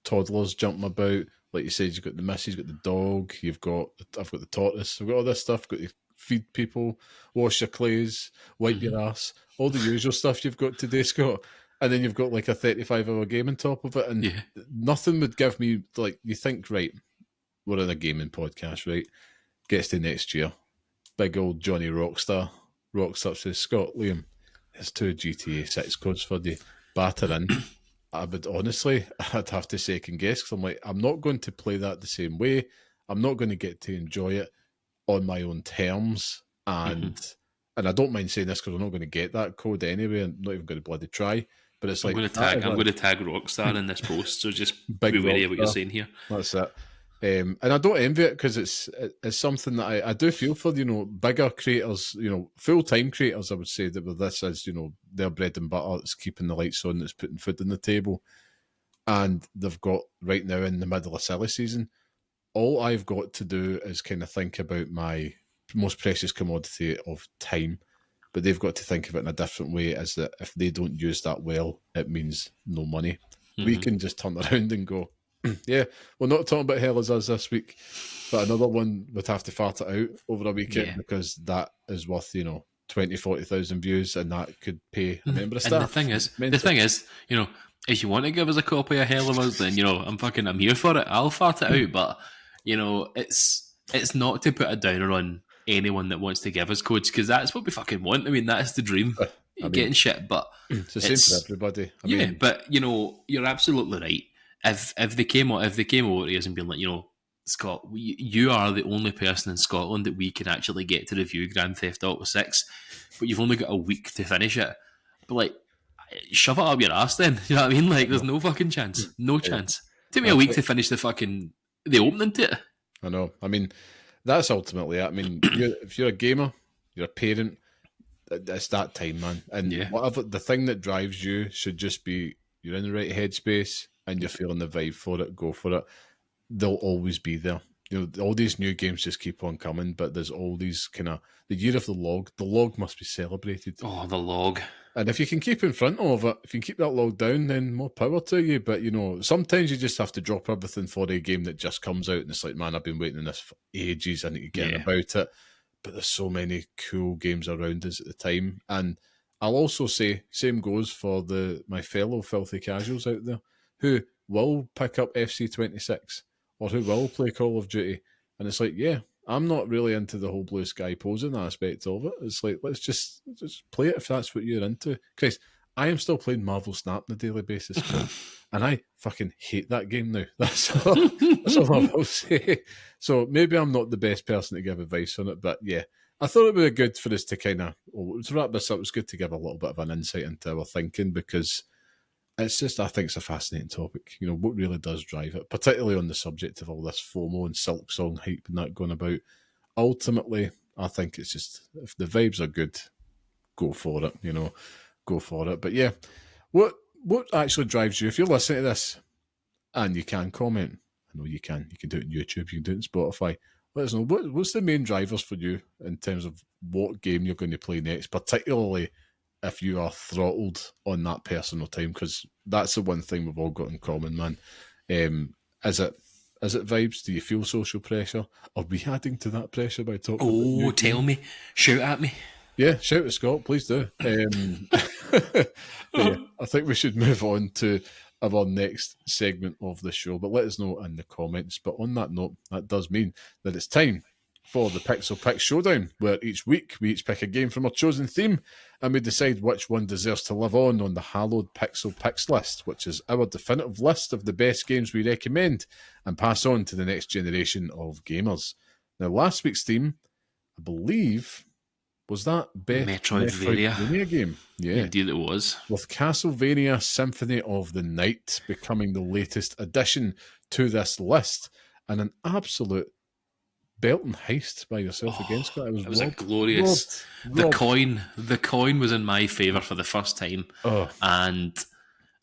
toddlers jumping about. Like you said, you've got the missus, you've got the dog, I've got the tortoise, I've got all this stuff, I've got to feed people, wash your clothes, wipe your ass, all the usual stuff you've got to do, Scott. And then you've got like a 35-hour game on top of it, and nothing would give me, like, you think, right, we're in a gaming podcast, right? Gets to next year. Big old Johnny Rockstar rocks up, says, Scott, Liam, there's 2 GTA 6 codes for you. Batter in. I would honestly, I'd have to second guess, because I'm like, I'm not going to play that the same way. I'm not going to get to enjoy it on my own terms. And I don't mind saying this because we're not going to get that code anyway. I'm not even going to bloody try. But it's like, I'm going to tag Rockstar in this post, so just big be wary of what you're Rockstar. saying here. That's it. And I don't envy it, because it's something that I do feel for, bigger creators, full-time creators, I would say, that with this is, their bread and butter, that's keeping the lights on, that's putting food on the table. And they've got, right now in the middle of silly season, all I've got to do is kind of think about my most precious commodity of time. But they've got to think of it in a different way, is that if they don't use that well, it means no money. We can just turn around and go, yeah, we're not talking about hell as us this week, but another one would have to fart it out over a weekend because that is worth, 20, 40,000 views, and that could pay a member of staff. And the thing is, if you want to give us a copy of Hell of Us, then I'm here for it. I'll fart it out, but it's not to put a downer on anyone that wants to give us codes, because that's what we fucking want. I mean, that's the dream. Getting shit, but it's the same for everybody. But you're absolutely right. If they came over to us and been like, Scott, you are the only person in Scotland that we can actually get to review Grand Theft Auto 6, but you've only got a week to finish it. But like, shove it up your ass then. You know what I mean? Like, there's no fucking chance. No chance. Take me a week to finish the opening to it. I know. I mean, that's ultimately it. I mean, if you're a gamer, you're a parent, it's that time, man. And whatever the thing that drives you should just be, you're in the right headspace and you're feeling the vibe for it, go for it. They'll always be there. All these new games just keep on coming, but there's all these kind of, the year of the log must be celebrated. Oh, the log. And if you can keep in front of it, if you can keep that log down, then more power to you. But, sometimes you just have to drop everything for a game that just comes out and it's like, man, I've been waiting on this for ages, I need to get about it. But there's so many cool games around us at the time. And I'll also say, same goes for my fellow filthy casuals out there who will pick up FC26 or who will play Call of Duty. And it's like, yeah, I'm not really into the whole blue sky posing aspect of it. It's like, let's just play it if that's what you're into. Chris, I am still playing Marvel Snap on a daily basis, and I fucking hate that game now. That's all I will say. So maybe I'm not the best person to give advice on it, but yeah, I thought it would be good for us to kind of, to wrap this up, it was good to give a little bit of an insight into our thinking, because it's just, I think it's a fascinating topic. What really does drive it, particularly on the subject of all this FOMO and Silksong hype and that going about. Ultimately, I think it's just, if the vibes are good, go for it, go for it. But yeah, what actually drives you, if you're listening to this and you can comment, I know you can do it on YouTube, you can do it on Spotify, let us know, what's the main drivers for you in terms of what game you're going to play next, particularly if you are throttled on that personal time, because that's the one thing we've all got in common, man. Is it vibes? Do you feel social pressure? Are we adding to that pressure by talking about you? Tell me. Shout at me. Yeah, shout at Scott, please do. Yeah, I think we should move on to our next segment of the show, but let us know in the comments. But on that note, that does mean that it's time for the Pixel Picks Showdown, where each week we each pick a game from our chosen theme and we decide which one deserves to live on the hallowed Pixel Picks list, which is our definitive list of the best games we recommend and pass on to the next generation of gamers. Now, last week's theme, I believe, was that best Metroidvania game. Yeah, indeed it was. With Castlevania Symphony of the Night becoming the latest addition to this list, and an absolute belting heist by yourself against it. It was a glorious. The coin was in my favour for the first time, and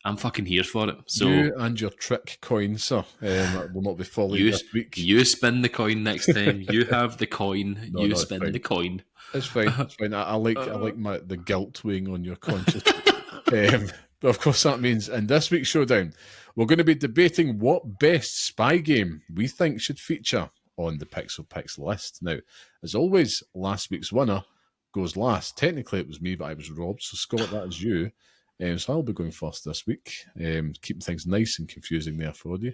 I'm fucking here for it. So you and your trick coin, sir, will not be following this week. You spin the coin next time. You have the coin. You spin the coin. It's fine. It's fine. I like the guilt weighing on your conscience. But of course, that means in this week's showdown, we're going to be debating what best spy game we think should feature on the Pixel Picks list. Now, as always, last week's winner goes last. Technically, it was me, but I was robbed. So, Scott, that is you. So I'll be going first this week, keeping things nice and confusing there for you.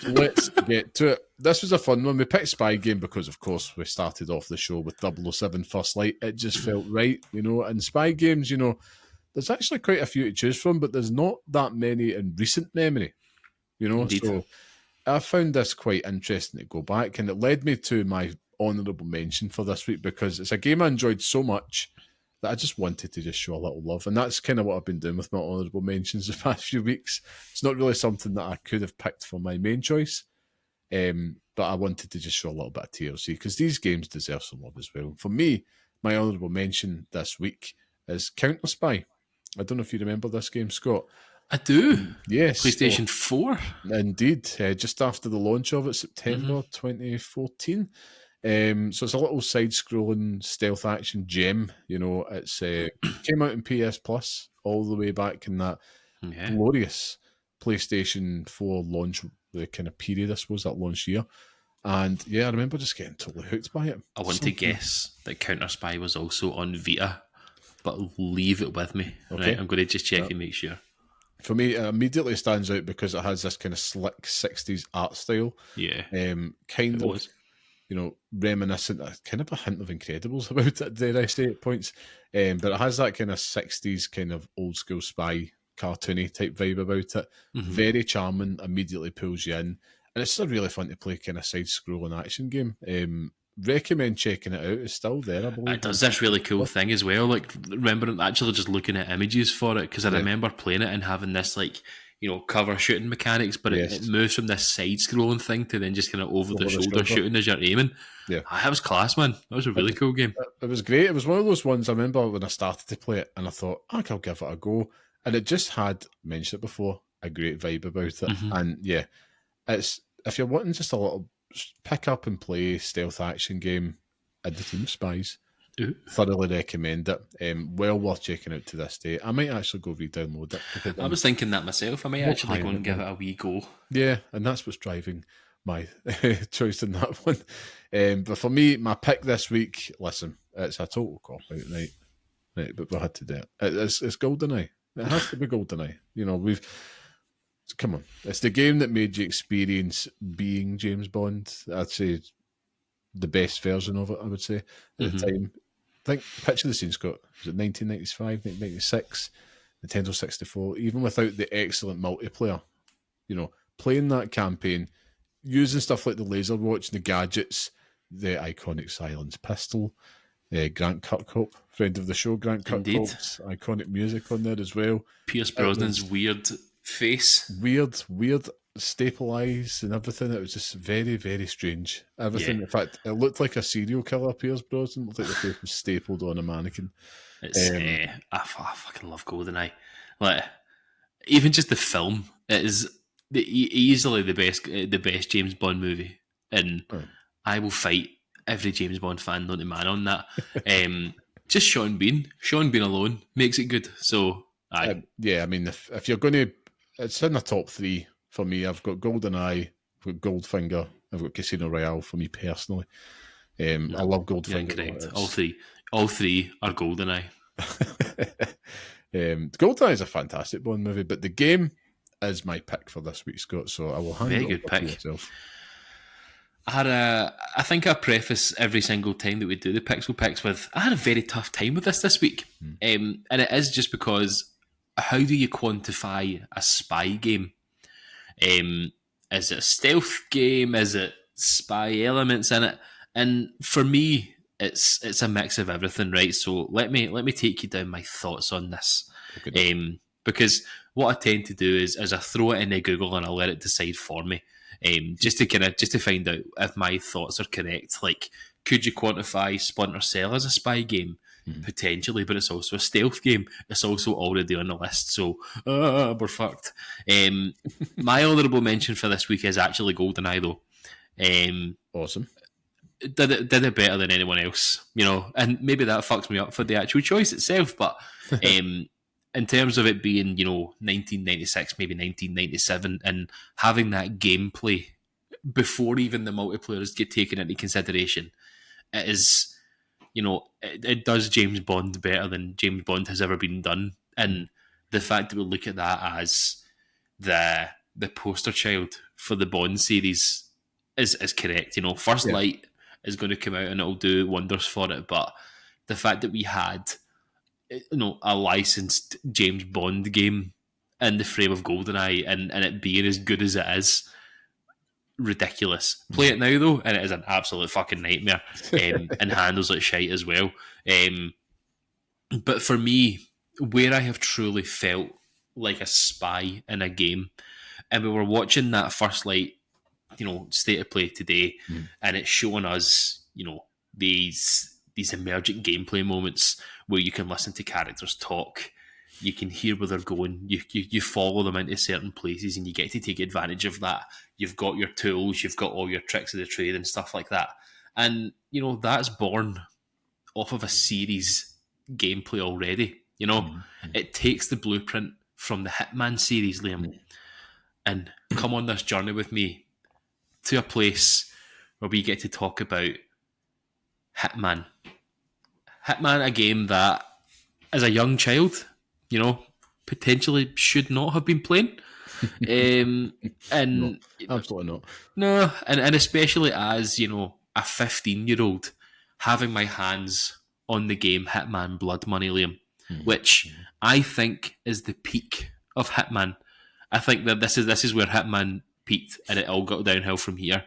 So let's get to it. This was a fun one. We picked Spy Game because, of course, we started off the show with 007 First Light. It just felt right, and Spy Games, there's actually quite a few to choose from, but there's not that many in recent memory, Indeed. So I found this quite interesting to go back, and it led me to my honourable mention for this week because it's a game I enjoyed so much that I just wanted to just show a little love. And that's kind of what I've been doing with my honourable mentions the past few weeks. It's not really something that I could have picked for my main choice, but I wanted to just show a little bit of TLC because these games deserve some love as well. For me, my honourable mention this week is Counter Spy. I don't know if you remember this game, Scott. I do. Yes. PlayStation 4. Indeed. Just after the launch of it, September 2014. So it's a little side-scrolling stealth action gem. It's came out in PS Plus all the way back in that glorious PlayStation 4 launch, the kind of period, I suppose, that launch year. And yeah, I remember just getting totally hooked by it. I want to guess that Counter Spy was also on Vita, but leave it with me. Okay. Right, I'm going to just check and make sure. For me, it immediately stands out because it has this kind of slick 60s art style. Yeah. Kind of, reminiscent, kind of a hint of Incredibles about it, dare I say, at points. But it has that kind of 60s, kind of old school spy, cartoony type vibe about it. Mm-hmm. Very charming, immediately pulls you in. And it's still really fun to play kind of side-scrolling action game. Recommend checking it out. It's still there, I believe. It does this really cool thing as well. Like, remember actually just looking at images for it, because I remember playing it and having this, like, cover shooting mechanics, but it moves from this side-scrolling thing to then just kind of over the shoulder shooting as you're aiming. Yeah. That was class, man. That was a really cool game. It was great. It was one of those ones I remember when I started to play it and I thought, I think I'll give it a go. And it just had, mentioned it before, a great vibe about it. Mm-hmm. And yeah, it's if you're wanting just a little pick up and play stealth action game in the Team Spies, thoroughly recommend it. Well worth checking out to this day. I might actually go re-download it. I was thinking that myself. I might actually go and give it a wee go. Yeah, and that's what's driving my choice in that one. But for me, my pick this week, listen, it's a total cop-out, right? But we had to do it. It's GoldenEye. It has to be GoldenEye. Come on. It's the game that made you experience being James Bond. I'd say the best version of it, I would say, at the time. Picture the scene, Scott. Was it 1995, 1996? Nintendo 64. Even without the excellent multiplayer, playing that campaign, using stuff like the laser watch, the gadgets, the iconic silenced pistol, Grant Kirkhope, friend of the show, Grant Kirkhope's iconic music on there as well. Pierce Brosnan's weird face. Weird staple eyes and everything. It was just very, very strange. Everything. Yeah. In fact, it looked like a serial killer, Pierce Brosnan. It looked like the face was stapled on a mannequin. It's I fucking love GoldenEye. Like, even just the film, it is easily the best James Bond movie. And I will fight every James Bond fan known to man on that. Just Sean Bean alone makes it good. So yeah, I mean, if you're going to, it's in the top three for me. I've got GoldenEye, I've got Goldfinger, I've got Casino Royale for me personally. I love Goldfinger. Correct. All three are GoldenEye. GoldenEye is a fantastic Bond movie, but the game is my pick for this week, Scott. So I will hand it over to yourself. I think I preface every single time that we do the Pixel Picks with, I had a very tough time with this week. And it is just because, how do you quantify a spy game? Is it a stealth game? Is it spy elements in it? And for me, it's a mix of everything, right? So let me take you down my thoughts on this. Okay. Because what I tend to do is I throw it into Google and I let it decide for me. Just to find out if my thoughts are correct. Like, could you quantify Splinter Cell as a spy game? Potentially, but it's also a stealth game. It's also already on the list, so we're fucked. My honourable mention for this week is actually GoldenEye, though. Awesome. Did it better than anyone else, and maybe that fucks me up for the actual choice itself, but in terms of it being, 1996, maybe 1997, and having that gameplay before even the multiplayers get taken into consideration, it is, it does James Bond better than James Bond has ever been done. And the fact that we look at that as the poster child for the Bond series is correct. First Light is going to come out and it'll do wonders for it, but the fact that we had a licensed James Bond game in the frame of GoldenEye and it being as good as it is, ridiculous. Play it now though, and it is an absolute fucking nightmare, and handles it shite as well. But for me, where I have truly felt like a spy in a game, and we were watching that First Light, state of play today, and it's showing us, these emergent gameplay moments where you can listen to characters talk, you can hear where they're going, you follow them into certain places, and you get to take advantage of that. You've got your tools, you've got all your tricks of the trade and stuff like that. And, that's born off of a series gameplay already. It takes the blueprint from the Hitman series, Liam, and come on this journey with me to a place where we get to talk about Hitman. Hitman, a game that, as a young child, potentially should not have been playing. And no, absolutely not. No, and especially as, a 15-year-old having my hands on the game Hitman Blood Money, Liam, which I think is the peak of Hitman. I think that this is where Hitman peaked and it all got downhill from here.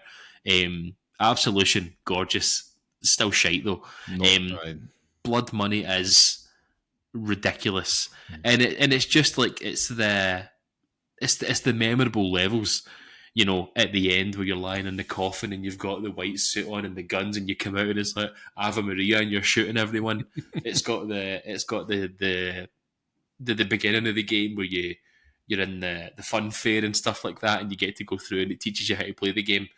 Absolution, gorgeous, still shite though. Right. Blood Money is ridiculous, and it's just like it's the memorable levels, at the end where you're lying in the coffin and you've got the white suit on and the guns, and you come out and it's like Ave Maria and you're shooting everyone. It's got the beginning of the game where you're in the fun fair and stuff like that, and you get to go through and it teaches you how to play the game.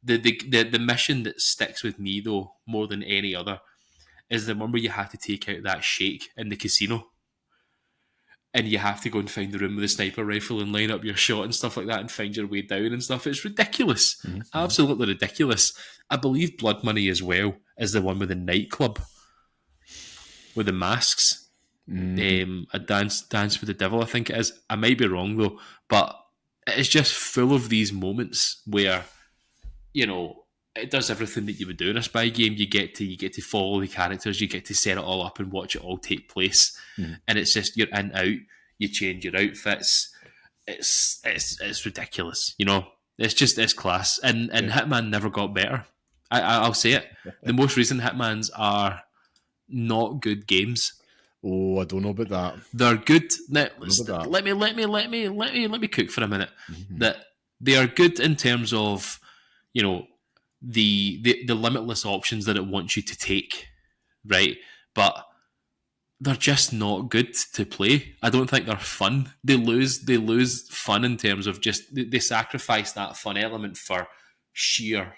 The mission that sticks with me though more than any other is the one where you have to take out that sheikh in the casino, and you have to go and find the room with a sniper rifle and line up your shot and stuff like that and find your way down and stuff. It's ridiculous. Absolutely ridiculous. I believe Blood Money as well is the one with the nightclub with the masks. A dance with the devil, I think it is. I might be wrong though, but it's just full of these moments where, it does everything that you would do in a spy game. You get to follow the characters, you get to set it all up and watch it all take place, and it's just you're in out. You change your outfits. It's ridiculous. It's class. And Hitman never got better. I'll say it. The most recent Hitmans are not good games. Oh, I don't know about that. They're good. Now, let me cook for a minute. That they are good in terms of, the limitless options that it wants you to take, right? But they're just not good to play. I don't think they're fun. They lose fun in terms of just they sacrifice that fun element for sheer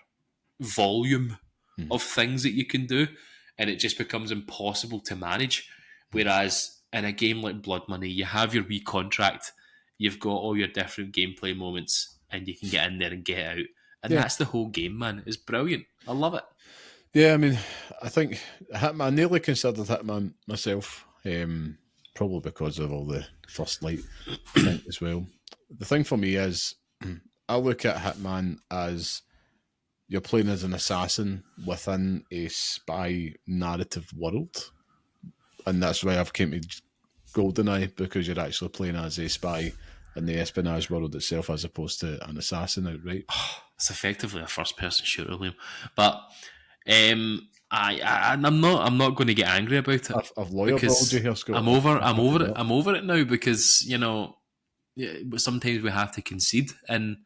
volume of things that you can do, and it just becomes impossible to manage. Whereas in a game like Blood Money, you have your wee contract, you've got all your different gameplay moments, and you can get in there and get out. And that's the whole game, man. It's brilliant. I love it. Yeah, I mean, I think Hitman, I nearly considered Hitman myself, probably because of all the First Light thing as well. The thing for me is, I look at Hitman as you're playing as an assassin within a spy narrative world. And that's why I've came to GoldenEye, because you're actually playing as a spy in the espionage world itself as opposed to an assassin outright. It's effectively a first-person shooter, Liam. But I'm not going to get angry about it. I've lawyer-balled you here, Scott. I'm over it now because sometimes we have to concede, and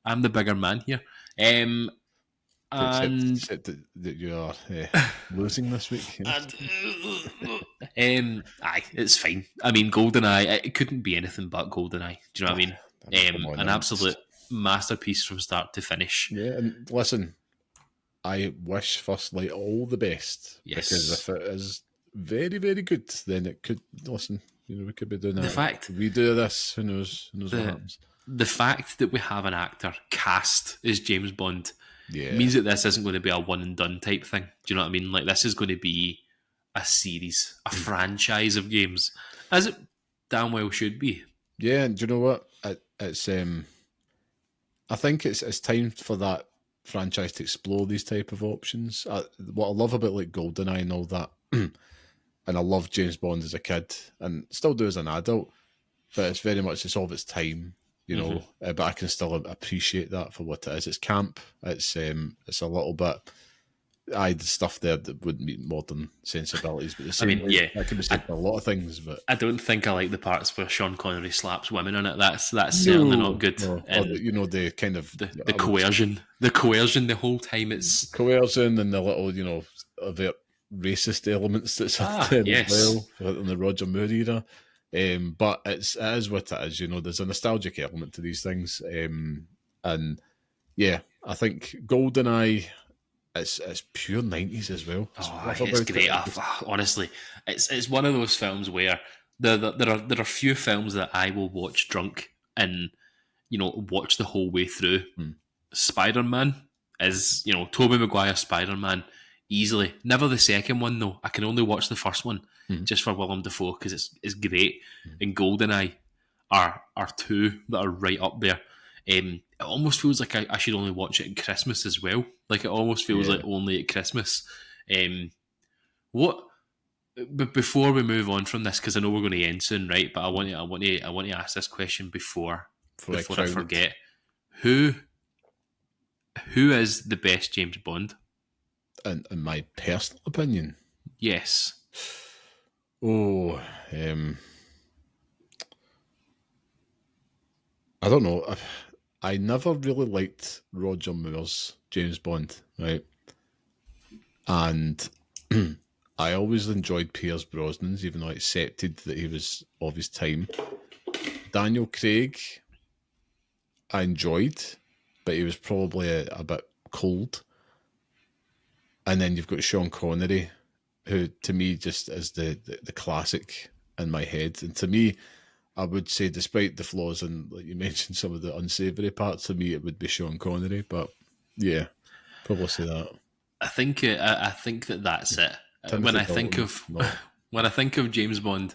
I'm the bigger man here. Except that you are losing this week. Aye, it's fine. I mean, GoldenEye, it couldn't be anything but GoldenEye. Do you know what I mean? An absolute masterpiece from start to finish. Yeah, and listen, I wish First Light all the best. Yes. Because if it is very, very good, then it could, listen, we could be doing The fact we do this. Who knows? Who knows what happens? The fact that we have an actor cast as James Bond Yeah, means that this isn't going to be a one and done type thing. Do you know what I mean? Like, this is going to be a series, a franchise of games, as it damn well should be. Yeah, and do you know what? It's I think it's time for that franchise to explore these type of options. What I love about like GoldenEye and all that, and I love James Bond as a kid, and still do as an adult, but it's very much it's all of its time, but I can still appreciate that for what it is. It's camp. It's a little bit. The stuff there that wouldn't meet modern sensibilities, but the same that can be said for a lot of things. But I don't think I like the parts where Sean Connery slaps women in it. That's certainly not good. No. And the kind of the coercion, the whole time it's coercion and the little overt racist elements that's there as well in the Roger Moore era. But it is what it is. There's a nostalgic element to these things, and yeah, I think GoldenEye. It's pure 90s as well. It's great. Honestly, it's one of those films where there are few films that I will watch drunk and watch the whole way through. Spider-Man is Tobey Maguire Spider-Man easily. Never the second one though. I can only watch the first one just for Willem Dafoe because it's great. And GoldenEye are two that are right up there. It almost feels like I should only watch it at Christmas as well. Like it almost feels like only at Christmas. But before we move on from this, because I know we're going to end soon, right? But I want to ask this question before I forget. Who is the best James Bond? In my personal opinion, yes. Oh, I don't know. I never really liked Roger Moore's James Bond, right? And I always enjoyed Pierce Brosnan's, even though I accepted that he was of his time. Daniel Craig, I enjoyed, but he was probably a bit cold. And then you've got Sean Connery, who to me just is the classic in my head. And to me, I would say, despite the flaws and, like you mentioned, some of the unsavoury parts, to me it would be Sean Connery. But yeah, probably say that. I think that's it. When I think of James Bond,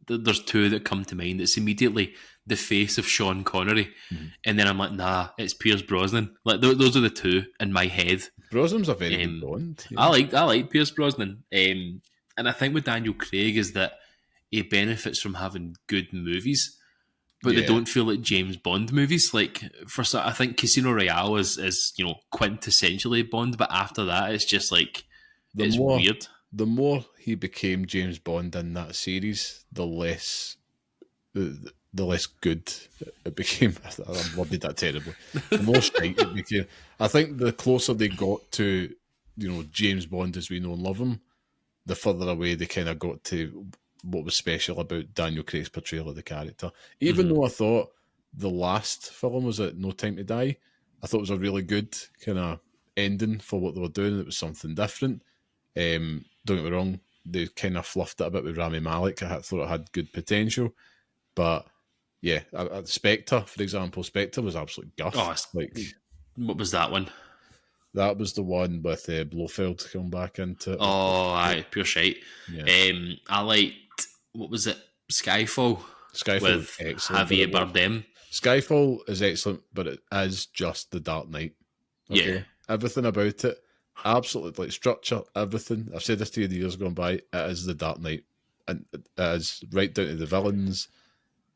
there's two that come to mind. It's immediately the face of Sean Connery, and then I'm like, nah, it's Pierce Brosnan. Like those are the two in my head. Brosnan's a very good Bond. Yeah. I like Pierce Brosnan, and I think with Daniel Craig is that he benefits from having good movies, but they don't feel like James Bond movies. Like I think Casino Royale is quintessentially Bond, but after that, it's just like weird. The more he became James Bond in that series, the less good it became. I worded that terribly. The more shite it became. I think the closer they got to James Bond as we know and love him, the further away they kind of got to what was special about Daniel Craig's portrayal of the character. Even though I thought the last film was No Time to Die, I thought it was a really good kind of ending for what they were doing. It was something different. Don't get me wrong, they kind of fluffed it a bit with Rami Malek. I thought it had good potential. But yeah, Spectre, for example, Spectre was absolute guff. What was that one? That was the one with Blofeld coming back into it. Oh, aye, pure shite. Yeah. I liked, what was it? Skyfall with excellent. Javier Bardem. Skyfall is excellent, but it is just the Dark Knight. Okay? Yeah. Everything about it, absolutely, like structure, everything. I've said this to you the years gone by, it is the Dark Knight. And it is right down to the villains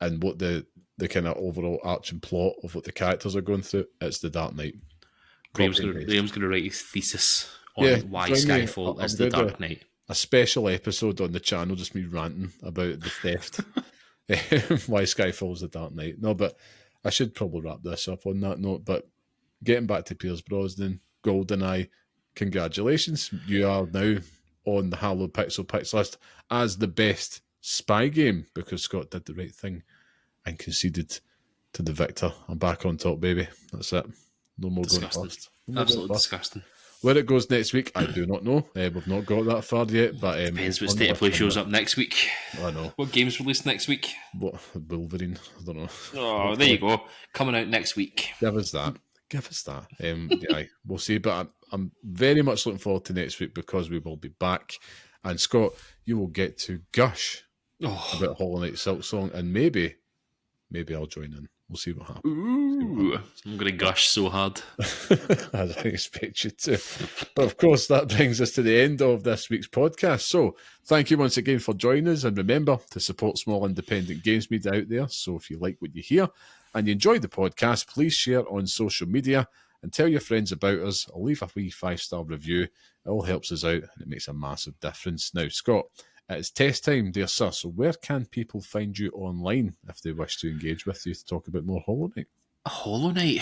and what the kind of overall arching plot of what the characters are going through. It's the Dark Knight. Graham's going to write his thesis on why Skyfall is the Dark Knight. A special episode on the channel, just me ranting about the theft. Why Skyfall is the Dark Knight. No, but I should probably wrap this up on that note. But getting back to Pierce Brosnan, GoldenEye, congratulations. You are now on the Hallowed Pixel Picks list as the best spy game because Scott did the right thing and conceded to the victor. I'm back on top, baby. That's it. No more disgusting. going past. Absolutely disgusting. Where it goes next week, I do not know. We've not got that far yet, but Depends what on the State of Play list shows somewhere. up next week. I know. What games released next week? What Wolverine? I don't know. Oh, there you go. Coming out next week. Give us that. Yeah, we'll see. But I'm very much looking forward to next week because we will be back. And Scott, you will get to gush about Hollow Knight Silksong, and maybe I'll join in. We'll see what happens. Ooh, I'm going to gush so hard. As I expect you to. But of course, that brings us to the end of this week's podcast. So thank you once again for joining us. And remember to support small independent games media out there. So if you like what you hear and you enjoyed the podcast, please share on social media and tell your friends about us. Or leave a wee 5-star review. It all helps us out and it makes a massive difference. Now, Scott, it's test time, dear sir. So where can people find you online if they wish to engage with you to talk about more Hollow Knight? Hollow Knight.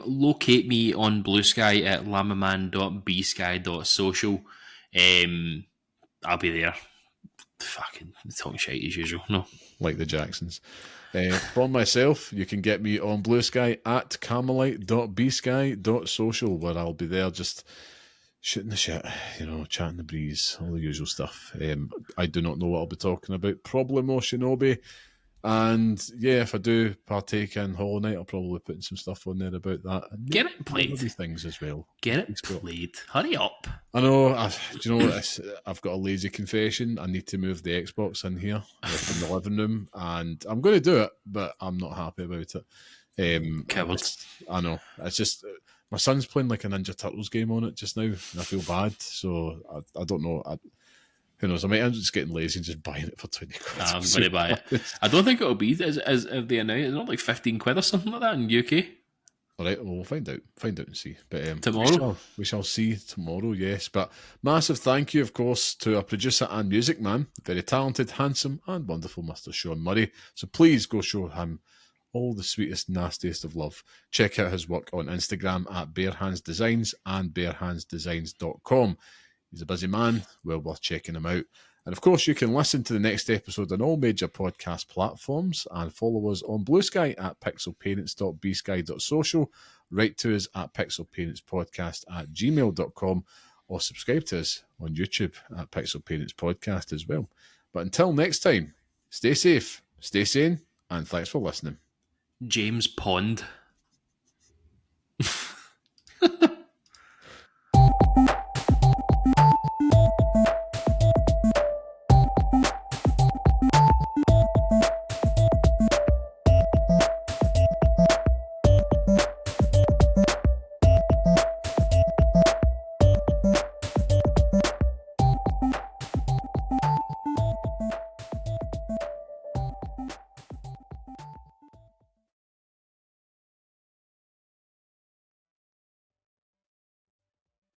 Locate me on Blue Sky at lamaman.bsky.social. I'll be there. Fucking talking shite as usual. No. Like the Jacksons. For myself, you can get me on Blue Sky at carmelite.bsky.social, where I'll be there just shooting the shit, chatting the breeze, all the usual stuff. I do not know what I'll be talking about. Probably more Shinobi. And yeah, if I do partake in Hollow Knight, I'll probably put in some stuff on there about that. And get it played. Things as well. Get it played. Hurry up. I know. Do you know what? I've got a lazy confession. I need to move the Xbox in here in the living room, and I'm going to do it, but I'm not happy about it. I know. It's just my son's playing like a Ninja Turtles game on it just now, and I feel bad. So I don't know. Who knows? I might end up just getting lazy and just buying it for 20 quid. I'm going to buy it. I don't think it'll be as of the announcement. It's not like 15 quid or something like that in UK. All right, well, we'll find out and see. But tomorrow, we shall see tomorrow. Yes, but massive thank you, of course, to our producer and music man, very talented, handsome, and wonderful Mr. Sean Murray. So please go show him all the sweetest, nastiest of love. Check out his work on Instagram at barehandsdesigns and barehandsdesigns.com. He's a busy man, well worth checking him out. And of course, you can listen to the next episode on all major podcast platforms and follow us on Blue Sky at pixelparents.bsky.social, write to us at pixelparentspodcast@gmail.com, or subscribe to us on YouTube at Pixel Parents Podcast as well. But until next time, stay safe, stay sane, and thanks for listening. James Pond.